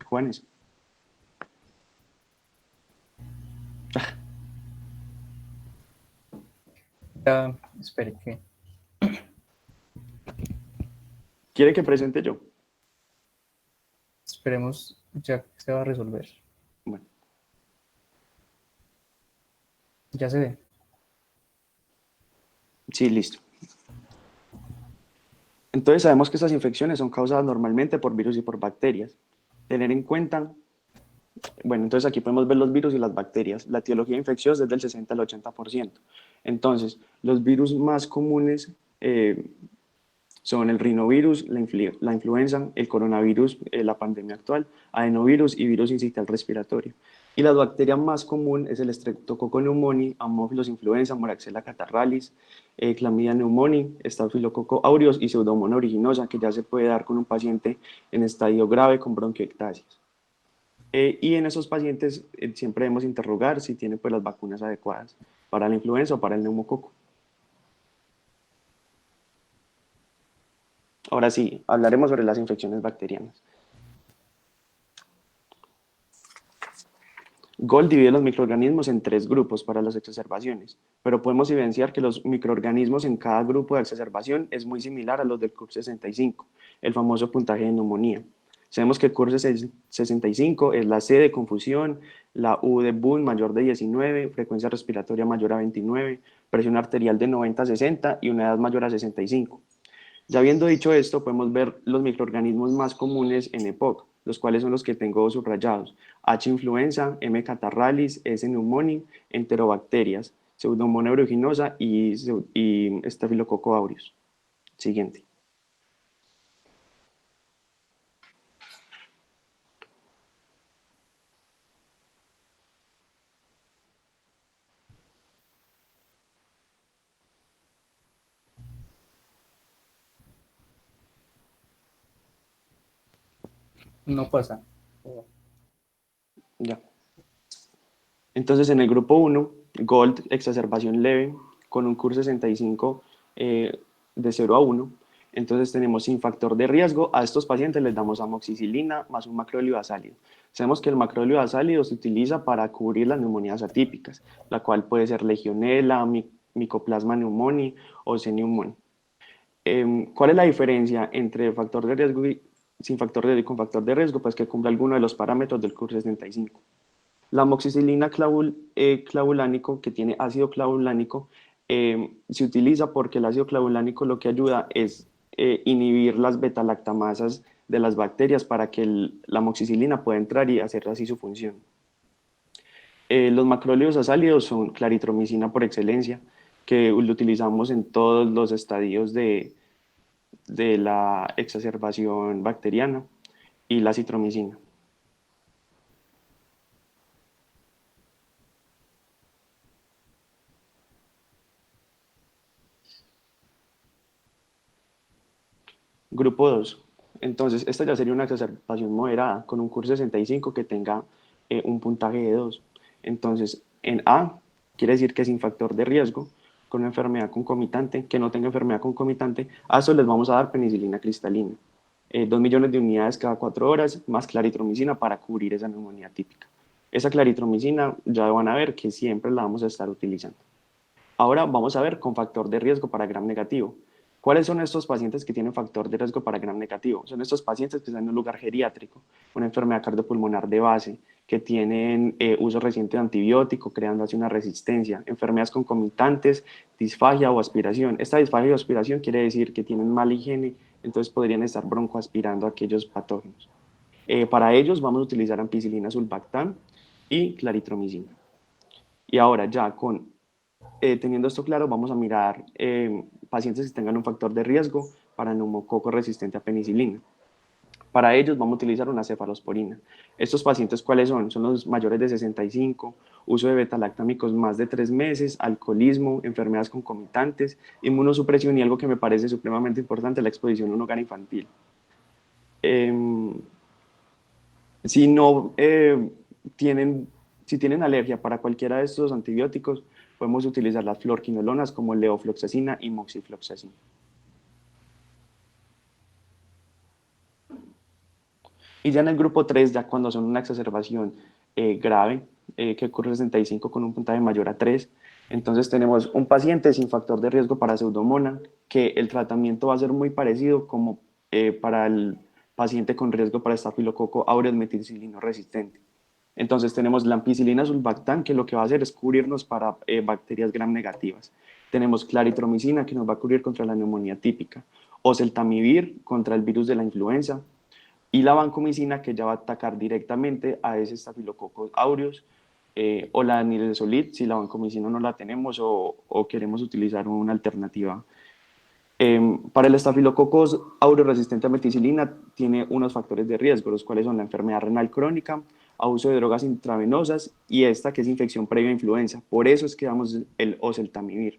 Speaker 8: Juanes.
Speaker 2: Ya, espere que...
Speaker 8: ¿Quiere que presente yo?
Speaker 2: Esperemos, ya que se va a resolver.
Speaker 8: Bueno.
Speaker 2: Ya se ve.
Speaker 8: Sí, listo. Entonces sabemos que estas infecciones son causadas normalmente por virus y por bacterias. Tener en cuenta, bueno, entonces aquí podemos ver los virus y las bacterias. La etiología infecciosa es del 60 al 80%. Entonces, los virus más comunes son el rinovirus, la influenza, el coronavirus, la pandemia actual, adenovirus y virus incital respiratorio. Y la bacteria más común es el Streptococcus pneumoniae, Haemophilus influenza, Moraxella catarrhalis, Chlamydia pneumoniae, Staphylococcus aureus y Pseudomonas aeruginosa, que ya se puede dar con un paciente en estadio grave con bronquiectasis. Y en esos pacientes siempre debemos interrogar si tienen pues, las vacunas adecuadas para la influenza o para el neumococo. Ahora sí, hablaremos sobre las infecciones bacterianas. Gold divide los microorganismos en 3 grupos para las exacerbaciones, pero podemos evidenciar que los microorganismos en cada grupo de exacerbación es muy similar a los del CUR 65, el famoso puntaje de neumonía. Sabemos que el CUR 65 es la C de confusión, la U de Boone mayor de 19, frecuencia respiratoria mayor a 29, presión arterial de 90 a 60 y una edad mayor a 65. Ya habiendo dicho esto, podemos ver los microorganismos más comunes en EPOC, los cuales son los que tengo subrayados. H. influenza, M. catarrhalis, S. pneumoniae, enterobacterias, Pseudomonas aeruginosa y Staphylococcus aureus. Siguiente.
Speaker 2: No pasa.
Speaker 8: Ya. Entonces, en el grupo 1, Gold, exacerbación leve, con un CUR 65 de 0 a 1. Entonces, tenemos sin factor de riesgo. A estos pacientes les damos amoxicilina más un macróleo azálido. Sabemos que el macróleo azálido se utiliza para cubrir las neumonías atípicas, la cual puede ser Legionella, Mycoplasma pneumoniae o C. pneumoniae. ¿Cuál es la diferencia entre factor de riesgo y sin factor de riesgo y con factor de riesgo? Pues que cumple alguno de los parámetros del CUR 65. La amoxicilina clavulánico, que tiene ácido clavulánico, se utiliza porque el ácido clavulánico lo que ayuda es inhibir las beta-lactamasas de las bacterias para que la amoxicilina pueda entrar y hacer así su función. Los macrólidos azálidos son claritromicina por excelencia, que lo utilizamos en todos los estadios de la exacerbación bacteriana, y la citromicina. Grupo 2. Entonces, esta ya sería una exacerbación moderada con un CUR 65 que tenga un puntaje de 2. Entonces, en A, quiere decir que sin factor de riesgo, con una enfermedad concomitante, que no tenga enfermedad concomitante, a eso les vamos a dar penicilina cristalina. 2 millones de unidades cada 4 horas, más claritromicina para cubrir esa neumonía típica. Esa claritromicina ya van a ver que siempre la vamos a estar utilizando. Ahora vamos a ver con factor de riesgo para gram negativo. ¿Cuáles son estos pacientes que tienen factor de riesgo para gram negativo? Son estos pacientes que están en un lugar geriátrico, una enfermedad cardiopulmonar de base, que tienen uso reciente de antibiótico, creando así una resistencia, enfermedades concomitantes, disfagia o aspiración. Esta disfagia o aspiración quiere decir que tienen mala higiene, entonces podrían estar broncoaspirando aquellos patógenos. Para ellos vamos a utilizar ampicilina sulbactam y claritromicina. Y ahora ya teniendo esto claro, vamos a mirar pacientes que tengan un factor de riesgo para neumococo resistente a penicilina. Para ellos vamos a utilizar una cefalosporina. ¿Estos pacientes cuáles son? Son los mayores de 65, uso de betalactámicos más de 3 meses, alcoholismo, enfermedades concomitantes, inmunosupresión y algo que me parece supremamente importante, la exposición a un hogar infantil. Si no si tienen alergia para cualquiera de estos antibióticos, podemos utilizar las fluorquinolonas como levofloxacina y moxifloxacina. Y ya en el grupo 3, ya cuando son una exacerbación grave, que ocurre 65 con un puntaje mayor a 3, entonces tenemos un paciente sin factor de riesgo para pseudomonas, que el tratamiento va a ser muy parecido como para el paciente con riesgo para estafilococo aureus meticilino resistente. Entonces tenemos la ampicilina sulbactam, que lo que va a hacer es cubrirnos para bacterias gram negativas. Tenemos claritromicina, que nos va a cubrir contra la neumonía típica. Oseltamivir, contra el virus de la influenza. Y la vancomicina, que ya va a atacar directamente a ese Staphylococcus aureus, o la nilosolid, si la vancomicina no la tenemos o queremos utilizar una alternativa. Para el Staphylococcus aureus resistente a meticilina tiene unos factores de riesgo, los cuales son la enfermedad renal crónica, abuso de drogas intravenosas y esta que es infección previa a influenza. Por eso es que damos el oseltamivir.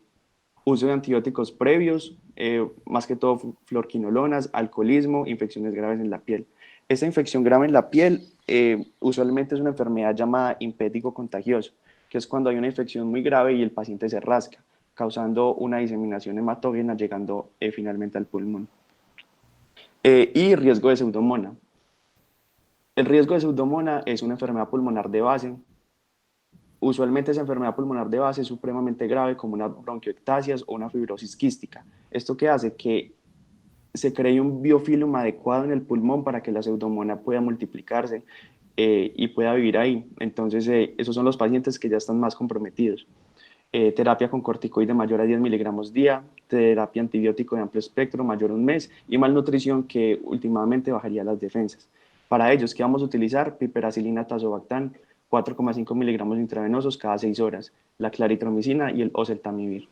Speaker 8: Uso de antibióticos previos, más que todo fluorquinolonas, alcoholismo, infecciones graves en la piel. Esta infección grave en la piel usualmente es una enfermedad llamada impético contagioso, que es cuando hay una infección muy grave y el paciente se rasca, causando una diseminación hematógena llegando finalmente al pulmón. Y riesgo de pseudomonas. El riesgo de pseudomonas es una enfermedad pulmonar de base. Usualmente esa enfermedad pulmonar de base es supremamente grave como una bronquiectasias o una fibrosis quística. ¿Esto qué hace? Que se cree un biofilm adecuado en el pulmón para que la pseudomonas pueda multiplicarse y pueda vivir ahí. Entonces, esos son los pacientes que ya están más comprometidos. Terapia con corticoide mayor a 10 miligramos día, terapia antibiótico de amplio espectro mayor a un mes y malnutrición que últimamente bajaría las defensas. Para ellos, ¿qué vamos a utilizar? Piperacilina tazobactam, 4,5 miligramos intravenosos cada 6 horas, la claritromicina y el oseltamivir.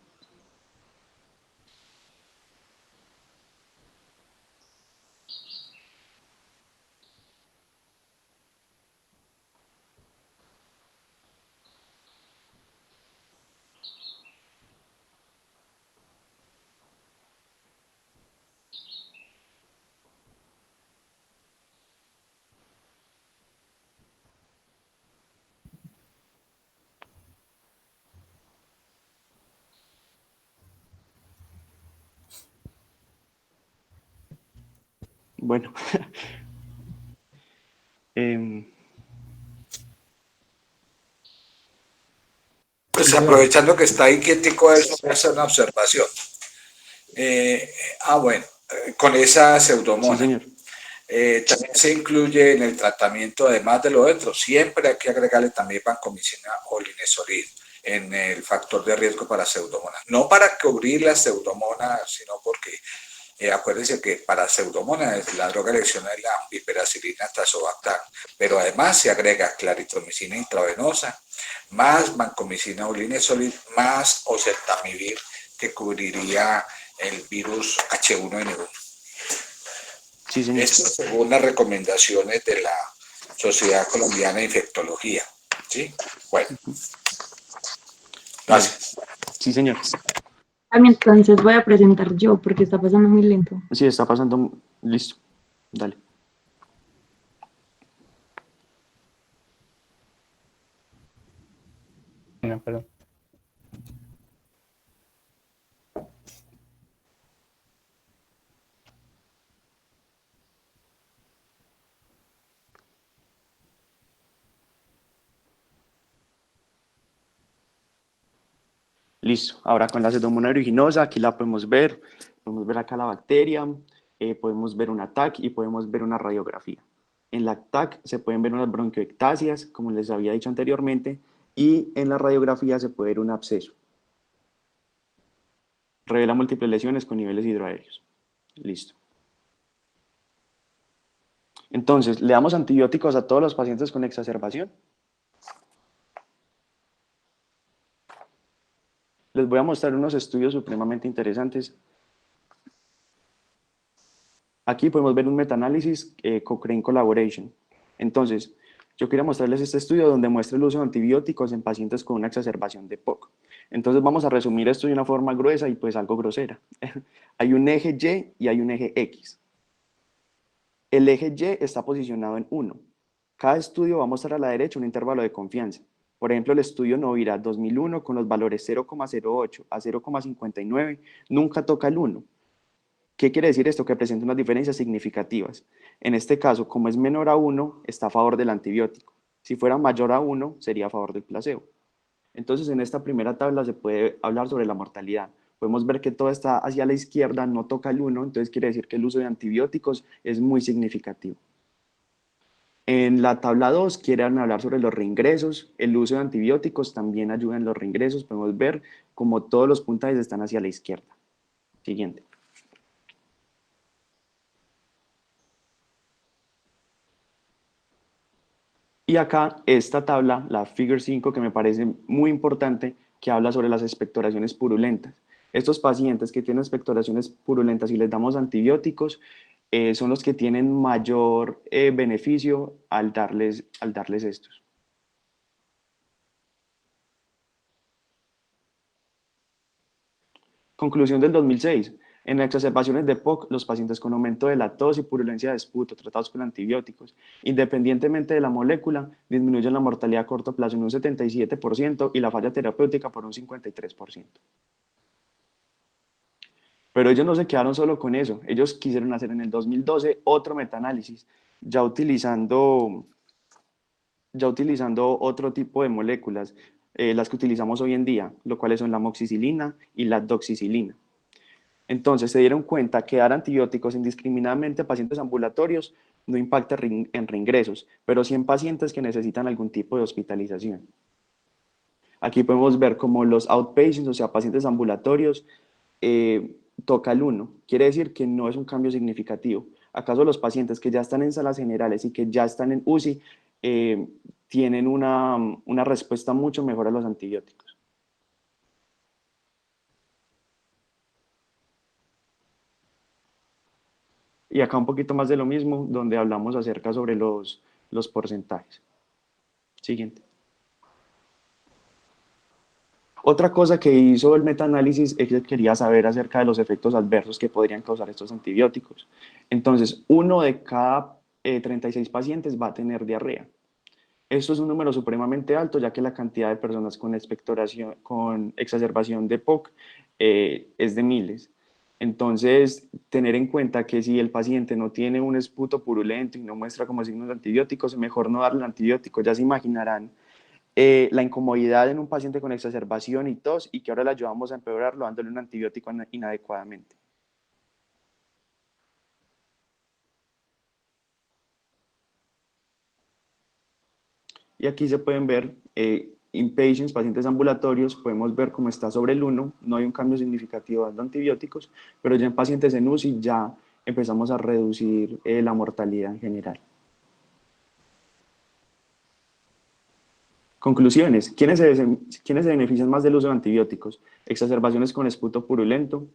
Speaker 8: Bueno,
Speaker 1: Pues aprovechando que está ahí quietico eso, voy a hacer una observación. Bueno, con esa
Speaker 8: sí,
Speaker 1: pseudomona.
Speaker 8: señor.
Speaker 1: También se incluye en el tratamiento, además de lo otro, siempre hay que agregarle también vancomicina o linezolid en el factor de riesgo para pseudomonas. No para cubrir la pseudomonas, sino porque acuérdense que para pseudomonas la droga de elección es la piperacilina tazobactam, pero además se agrega claritromicina intravenosa, más vancomicina o linezolid, más oseltamivir, que cubriría el virus H1N1.
Speaker 8: Sí, señor.
Speaker 1: Esto según las recomendaciones de la Sociedad Colombiana de Infectología. ¿Sí? Bueno. Gracias.
Speaker 8: Sí, señor.
Speaker 4: Entonces voy a presentar yo porque está pasando muy lento.
Speaker 8: Sí, está pasando. Listo. Dale.
Speaker 2: No, perdón.
Speaker 8: Listo. Ahora con la pseudomonas aeruginosa, aquí la podemos ver acá la bacteria, podemos ver una TAC y podemos ver una radiografía. En la TAC se pueden ver unas bronquiectasias, como les había dicho anteriormente, y en la radiografía se puede ver un absceso. Revela múltiples lesiones con niveles hidroaéreos. Listo. Entonces, ¿le damos antibióticos a todos los pacientes con exacerbación? Les voy a mostrar unos estudios supremamente interesantes. Aquí podemos ver un metaanálisis Cochrane Collaboration. Entonces, yo quería mostrarles este estudio donde muestra el uso de antibióticos en pacientes con una exacerbación de POC. Entonces vamos a resumir esto de una forma gruesa y pues algo grosera. Hay un eje Y y hay un eje X. El eje Y está posicionado en 1. Cada estudio va a mostrar a la derecha un intervalo de confianza. Por ejemplo, el estudio Novira 2001 con los valores 0,08 a 0,59 nunca toca el 1. ¿Qué quiere decir esto? Que presenta unas diferencias significativas. En este caso, como es menor a 1, está a favor del antibiótico. Si fuera mayor a 1, sería a favor del placebo. Entonces, en esta primera tabla se puede hablar sobre la mortalidad. Podemos ver que todo está hacia la izquierda, no toca el 1, entonces quiere decir que el uso de antibióticos es muy significativo. En la tabla 2 quieren hablar sobre los reingresos. El uso de antibióticos también ayuda en los reingresos. Podemos ver como todos los puntajes están hacia la izquierda. Siguiente. Y acá esta tabla, la Figure 5, que me parece muy importante, que habla sobre las expectoraciones purulentas. Estos pacientes que tienen expectoraciones purulentas y les damos antibióticos son los que tienen mayor beneficio al darles estos. Conclusión del 2006. En exacerbaciones de POC, los pacientes con aumento de la tos y purulencia de esputo tratados con antibióticos, independientemente de la molécula, disminuyen la mortalidad a corto plazo en un 77% y la falla terapéutica por un 53%. Pero ellos no se quedaron solo con eso. Ellos quisieron hacer en el 2012 otro metaanálisis, ya utilizando otro tipo de moléculas, las que utilizamos hoy en día, lo cuales son la amoxicilina y la doxicilina. Entonces se dieron cuenta que dar antibióticos indiscriminadamente a pacientes ambulatorios no impacta en reingresos, pero sí en pacientes que necesitan algún tipo de hospitalización. Aquí podemos ver como los outpatients, o sea, pacientes ambulatorios, toca el 1. Quiere decir que no es un cambio significativo. ¿Acaso los pacientes que ya están en salas generales y que ya están en UCI tienen una respuesta mucho mejor a los antibióticos? Y acá un poquito más de lo mismo, donde hablamos acerca sobre los porcentajes. Siguiente. Otra cosa que hizo el metaanálisis es que quería saber acerca de los efectos adversos que podrían causar estos antibióticos. Entonces, 1 de cada 36 pacientes va a tener diarrea. Esto es un número supremamente alto, ya que la cantidad de personas con exacerbación de POC es de miles. Entonces, tener en cuenta que si el paciente no tiene un esputo purulento y no muestra como signos de antibióticos, mejor no darle el antibiótico. Ya se imaginarán la incomodidad en un paciente con exacerbación y tos y que ahora le ayudamos a empeorarlo dándole un antibiótico inadecuadamente. Y aquí se pueden ver inpatients, pacientes ambulatorios, podemos ver cómo está sobre el 1, no hay un cambio significativo dando antibióticos, pero ya en pacientes en UCI ya empezamos a reducir la mortalidad en general. Conclusiones. ¿Quiénes se benefician más del uso de antibióticos? Exacerbaciones con esputo purulento,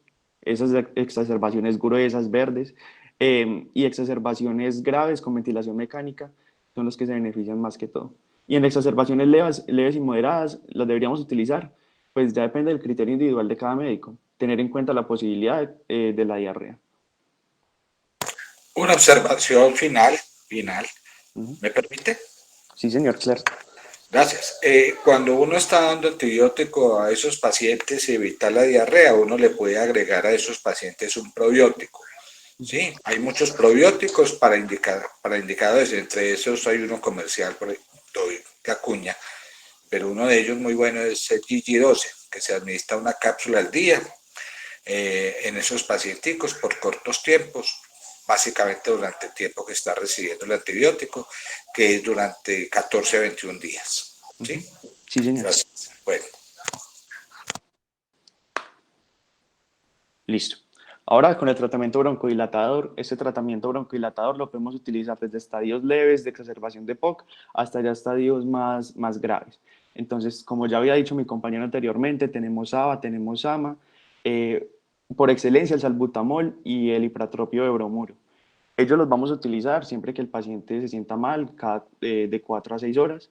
Speaker 8: esas exacerbaciones gruesas, verdes, y exacerbaciones graves con ventilación mecánica son los que se benefician más que todo. Y en exacerbaciones leves y moderadas, las deberíamos utilizar, pues ya depende del criterio individual de cada médico, tener en cuenta la posibilidad de la diarrea.
Speaker 1: Una observación final. ¿Me permite?
Speaker 8: Sí, señor Clerc.
Speaker 1: Gracias. Cuando uno está dando antibiótico a esos pacientes y evitar la diarrea, uno le puede agregar a esos pacientes un probiótico. Sí, hay muchos probióticos para indicadores, entre esos hay uno comercial, por ejemplo, que acuña, pero uno de ellos muy bueno es el GG12. que se administra una cápsula al día en esos pacienticos por cortos tiempos, básicamente durante el tiempo que está recibiendo el antibiótico, que es durante 14 a 21 días. ¿Sí?
Speaker 8: Sí, señor.
Speaker 1: Gracias. Bueno.
Speaker 8: Listo. Ahora con el tratamiento broncodilatador, este tratamiento broncodilatador lo podemos utilizar desde estadios leves de exacerbación de POC hasta ya estadios más graves. Entonces, como ya había dicho mi compañero anteriormente, tenemos ABA, tenemos AMA, por excelencia el salbutamol y el ipratropio de bromuro. Ellos los vamos a utilizar siempre que el paciente se sienta mal, de 4 a 6 horas.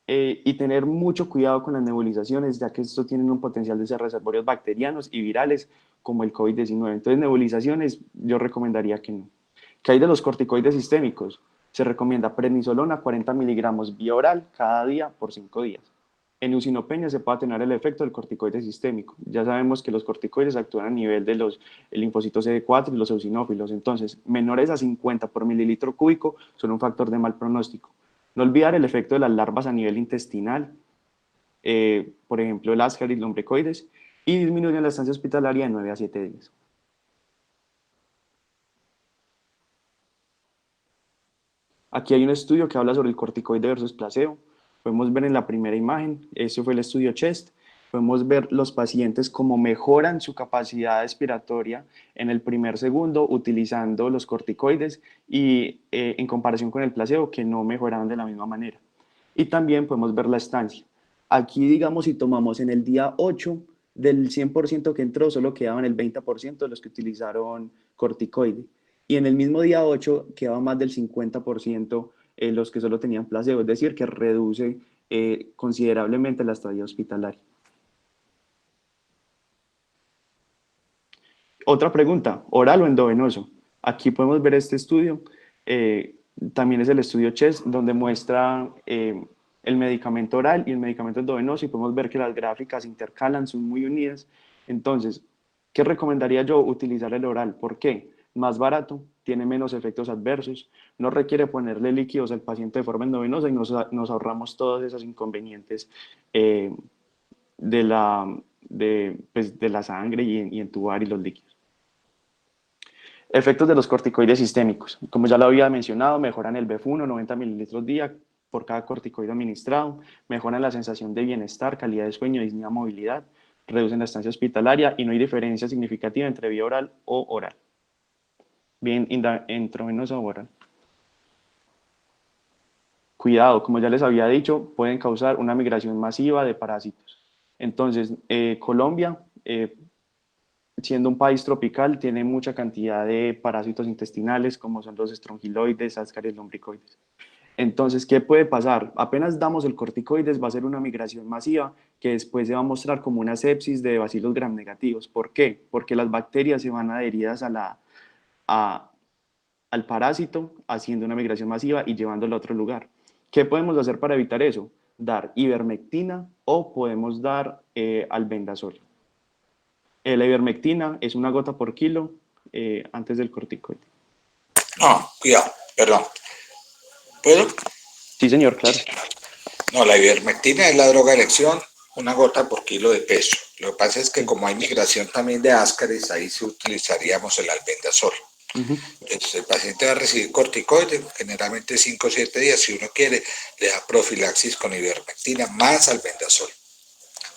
Speaker 8: Y tener mucho cuidado con las nebulizaciones, ya que estos tienen un potencial de ser reservorios bacterianos y virales como el COVID-19. Entonces, nebulizaciones yo recomendaría que no. ¿Qué hay de los corticoides sistémicos? Se recomienda prednisolona 40 miligramos vía oral cada día por 5 días. En usinopenia se puede tener el efecto del corticoide sistémico. Ya sabemos que los corticoides actúan a nivel de los linfocitos CD4 y los eosinófilos. Entonces, menores a 50 por mililitro cúbico son un factor de mal pronóstico. No olvidar el efecto de las larvas a nivel intestinal, por ejemplo, el Ascaris lumbricoides, y disminuyen la estancia hospitalaria de 9 a 7 días. Aquí hay un estudio que habla sobre el corticoide versus placebo. Podemos ver en la primera imagen, ese fue el estudio CHEST, podemos ver los pacientes cómo mejoran su capacidad expiratoria en el primer segundo utilizando los corticoides y en comparación con el placebo que no mejoraron de la misma manera. Y también podemos ver la estancia. Aquí, digamos, si tomamos en el día 8, del 100% que entró, solo quedaban el 20% de los que utilizaron corticoide. Y en el mismo día 8 quedaba más del 50% los que solo tenían placebo, es decir, que reduce considerablemente la estadía hospitalaria. Otra pregunta, ¿oral o endovenoso? Aquí podemos ver este estudio, también es el estudio CHEST, donde muestra el medicamento oral y el medicamento endovenoso y podemos ver que las gráficas intercalan, son muy unidas. Entonces, ¿qué recomendaría yo? Utilizar el oral. ¿Por qué? Más barato, tiene menos efectos adversos, no requiere ponerle líquidos al paciente de forma endovenosa y nos ahorramos todos esos inconvenientes de la sangre y entubar y los líquidos. Efectos de los corticoides sistémicos. Como ya lo había mencionado, mejoran el BEF1, 90 mililitros día por cada corticoide administrado, mejoran la sensación de bienestar, calidad de sueño, disminuyen la movilidad, reducen la estancia hospitalaria y no hay diferencia significativa entre vía oral o oral. Bien, intravenosa o oral. Cuidado, como ya les había dicho, pueden causar una migración masiva de parásitos. Entonces, Colombia, siendo un país tropical, tiene mucha cantidad de parásitos intestinales, como son los estrongiloides, Ascaris lumbricoides. Entonces, ¿qué puede pasar? Apenas damos el corticoides, va a ser una migración masiva que después se va a mostrar como una sepsis de bacilos gram negativos. ¿Por qué? Porque las bacterias se van adheridas al parásito, haciendo una migración masiva y llevándolo a otro lugar. ¿Qué podemos hacer para evitar eso? Dar ivermectina o podemos dar albendazol. La ivermectina es una gota por kilo antes del corticoide.
Speaker 1: No, cuidado, perdón. ¿Puedo?
Speaker 8: Sí, señor, claro.
Speaker 1: No, la ivermectina es la droga de elección, una gota por kilo de peso. Lo que pasa es que como hay migración también de Ascaris, ahí sí utilizaríamos el albendazol. Entonces el paciente va a recibir corticoide, generalmente 5 o 7 días, si uno quiere, le da profilaxis con ivermectina más albendazol.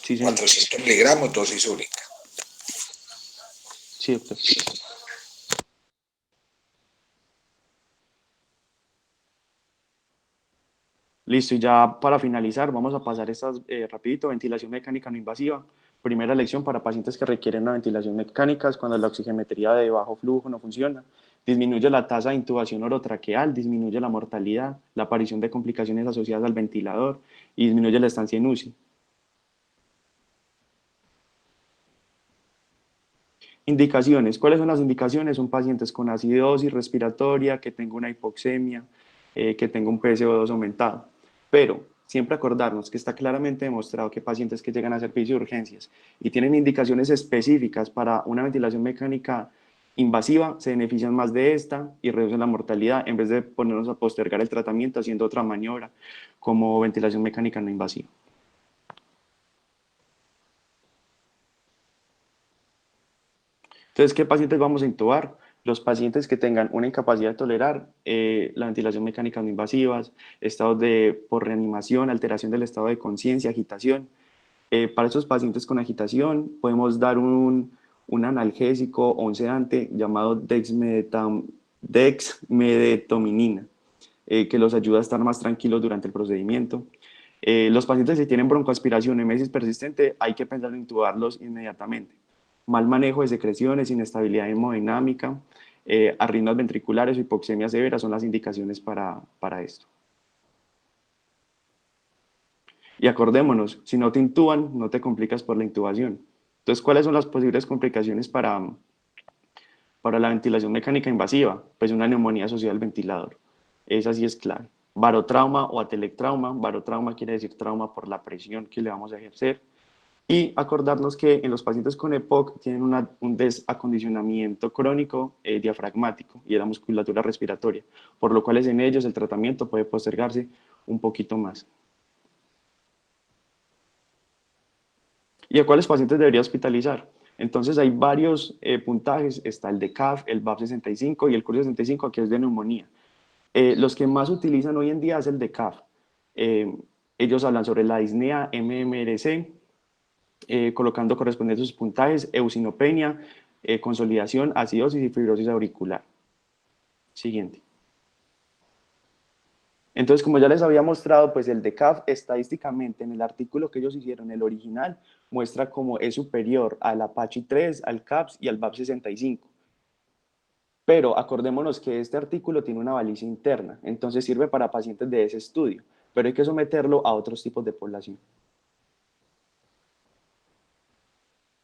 Speaker 8: Sí,
Speaker 1: 400 miligramos, dosis única.
Speaker 8: Sí, doctor. Listo, y ya para finalizar, vamos a pasar estas rapidito, ventilación mecánica no invasiva. Primera lección para pacientes que requieren una ventilación mecánica es cuando la oxigemetría de bajo flujo no funciona. Disminuye la tasa de intubación orotraqueal, disminuye la mortalidad, la aparición de complicaciones asociadas al ventilador y disminuye la estancia en UCI. Indicaciones. ¿Cuáles son las indicaciones? Son pacientes con acidosis respiratoria, que tenga una hipoxemia, que tenga un PSO2 aumentado. Pero siempre acordarnos que está claramente demostrado que pacientes que llegan a servicio de urgencias y tienen indicaciones específicas para una ventilación mecánica invasiva se benefician más de esta y reducen la mortalidad en vez de ponernos a postergar el tratamiento haciendo otra maniobra como ventilación mecánica no invasiva. Entonces, ¿qué pacientes vamos a intubar? Los pacientes que tengan una incapacidad de tolerar la ventilación mecánica no invasivas, estados de por reanimación, alteración del estado de conciencia, agitación. Para esos pacientes con agitación podemos dar un analgésico o un sedante llamado dexmedetomidina, que los ayuda a estar más tranquilos durante el procedimiento. Los pacientes que tienen broncoaspiración, emesis persistente, hay que pensar en intubarlos inmediatamente. Mal manejo de secreciones, inestabilidad hemodinámica, arritmias ventriculares o hipoxemia severa son las indicaciones para esto. Y acordémonos, si no te intuban, no te complicas por la intubación. Entonces, ¿cuáles son las posibles complicaciones para la ventilación mecánica invasiva? Pues una neumonía asociada al ventilador. Esa sí es clave. Barotrauma o atelectrauma. Barotrauma quiere decir trauma por la presión que le vamos a ejercer. Y acordarnos que en los pacientes con EPOC tienen un desacondicionamiento crónico diafragmático y de la musculatura respiratoria, por lo cual en ellos el tratamiento puede postergarse un poquito más. ¿Y a cuáles pacientes debería hospitalizar? Entonces hay varios puntajes, está el de CAF, el BAP 65 y el CUR 65, que es de neumonía. Los que más utilizan hoy en día es el de CAF. Ellos hablan sobre la disnea, MMRC, colocando correspondientes puntajes, eosinopenia, consolidación, acidosis y fibrosis auricular. Siguiente. Entonces, como ya les había mostrado, pues el DECAF estadísticamente en el artículo que ellos hicieron, el original, muestra cómo es superior al Apache 3, al CAPS y al BAP 65. Pero acordémonos que este artículo tiene una baliza interna, entonces sirve para pacientes de ese estudio, pero hay que someterlo a otros tipos de población.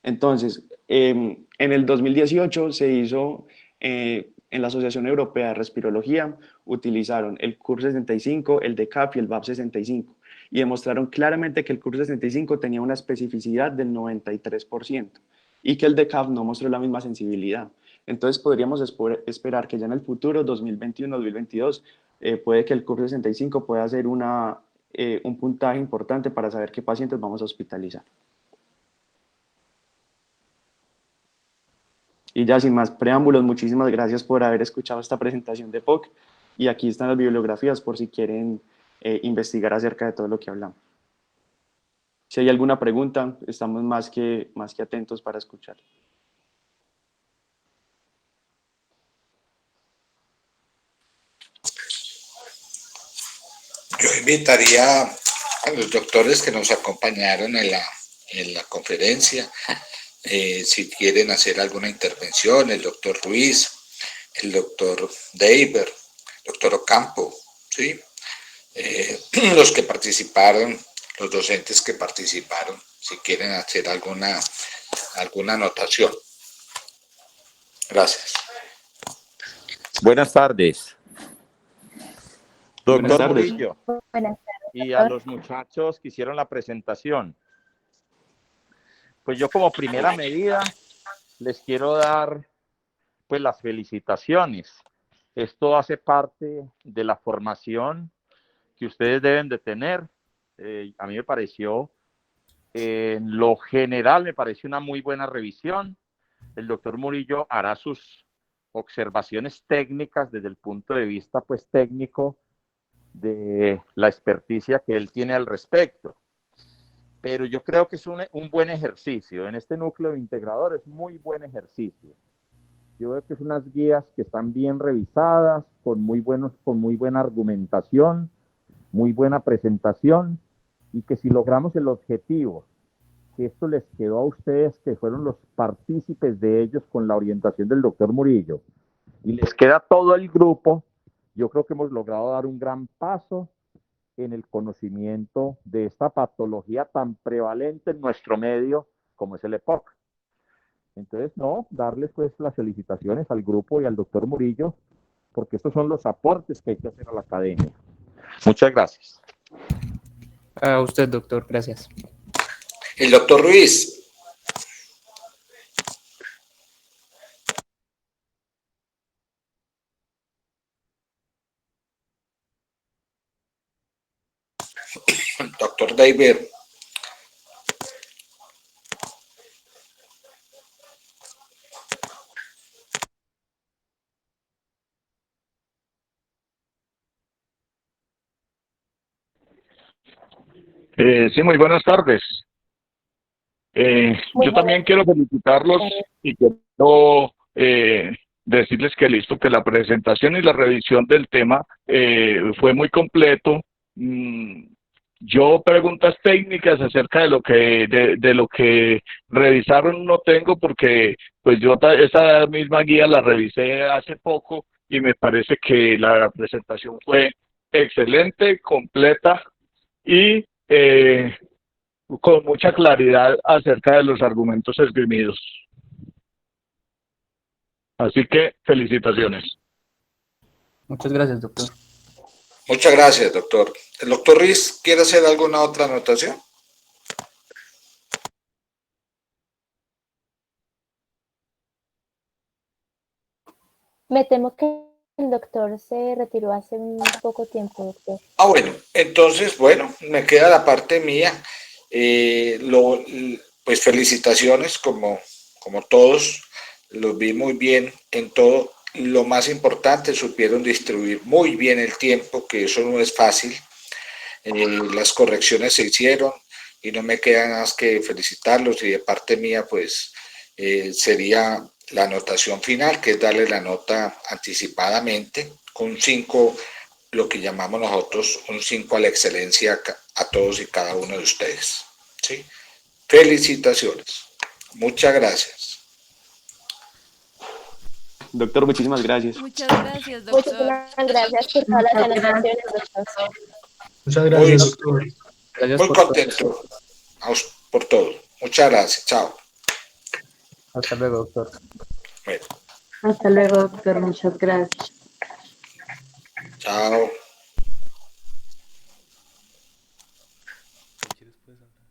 Speaker 8: Entonces, en el 2018 se hizo, en la Asociación Europea de Respirología, utilizaron el CUR 65, el DECAF y el BAP 65, y demostraron claramente que el CUR 65 tenía una especificidad del 93% y que el DECAF no mostró la misma sensibilidad. Entonces, podríamos esperar que ya en el futuro, 2021-2022, puede que el CUR 65 pueda ser un puntaje importante para saber qué pacientes vamos a hospitalizar. Y ya sin más preámbulos, muchísimas gracias por haber escuchado esta presentación de POC y aquí están las bibliografías por si quieren investigar acerca de todo lo que hablamos. Si hay alguna pregunta, estamos más que atentos para escuchar.
Speaker 1: Yo invitaría a los doctores que nos acompañaron en la conferencia, si quieren hacer alguna intervención, el doctor Ruiz, el doctor Deiber, el doctor Ocampo, ¿sí? Los que participaron, los docentes que participaron, si quieren hacer alguna anotación. Gracias.
Speaker 9: Buenas tardes.
Speaker 8: Buenas
Speaker 9: Doctor
Speaker 8: tardes.
Speaker 9: Murillo,
Speaker 7: Buenas tardes,
Speaker 9: y a
Speaker 7: doctor.
Speaker 9: los muchachos que hicieron la presentación. Pues yo como primera medida les quiero dar pues las felicitaciones. Esto hace parte de la formación que ustedes deben de tener. A mí me pareció, en lo general, me pareció una muy buena revisión. El doctor Murillo hará sus observaciones técnicas desde el punto de vista pues técnico de la experticia que él tiene al respecto. Pero yo creo que es un buen ejercicio. En este núcleo integrador es muy buen ejercicio. Yo veo que es unas guías que están bien revisadas, con muy buena argumentación, muy buena presentación, y que si logramos el objetivo, que esto les quedó a ustedes, que fueron los partícipes de ellos con la orientación del doctor Murillo, y les queda a todo el grupo, yo creo que hemos logrado dar un gran paso en el conocimiento de esta patología tan prevalente en nuestro medio como es el EPOC. Entonces, no, darles pues las felicitaciones al grupo y al doctor Murillo, porque estos son los aportes que hay que hacer a la academia. Muchas gracias.
Speaker 2: A usted, doctor, gracias.
Speaker 1: El doctor Ruiz. Doctor David.
Speaker 9: Sí, muy buenas tardes.
Speaker 7: Muy
Speaker 9: Yo
Speaker 7: buenas
Speaker 9: también quiero felicitarlos
Speaker 7: tardes.
Speaker 9: y quiero decirles que listo, que la presentación y la revisión del tema fue muy completo. Yo preguntas técnicas acerca de lo que revisaron no tengo porque pues esa misma guía la revisé hace poco y me parece que la presentación fue excelente, completa y con mucha claridad acerca de los argumentos esgrimidos. Así que felicitaciones.
Speaker 2: Muchas gracias, doctor.
Speaker 1: Muchas gracias, doctor. ¿El doctor Riz quiere hacer alguna otra anotación?
Speaker 7: Me temo que el doctor se retiró hace un poco tiempo, doctor.
Speaker 1: Bueno, entonces, bueno, me queda la parte mía. Pues felicitaciones, como todos, los vi muy bien en todo. Lo más importante, supieron distribuir muy bien el tiempo, que eso no es fácil. Las correcciones se hicieron y no me queda más que felicitarlos y de parte mía, pues sería la anotación final, que es darle la nota anticipadamente con 5, lo que llamamos nosotros un 5 a la excelencia a todos y cada uno de ustedes. ¿Sí? Felicitaciones. Muchas gracias.
Speaker 8: Doctor, muchísimas gracias.
Speaker 3: Muchas gracias, doctor.
Speaker 7: Muchísimas gracias por todas las
Speaker 4: Muchas gracias.
Speaker 7: anotaciones, doctor.
Speaker 6: Muchas
Speaker 1: Muy,
Speaker 6: gracias, doctor.
Speaker 2: Gracias
Speaker 1: muy
Speaker 2: por todo.
Speaker 1: contento por todo. Muchas gracias. Chao.
Speaker 2: Hasta luego, doctor.
Speaker 1: Bueno,
Speaker 4: Hasta luego, doctor. Muchas gracias.
Speaker 1: chao.
Speaker 10: Si quieres puedes hablar.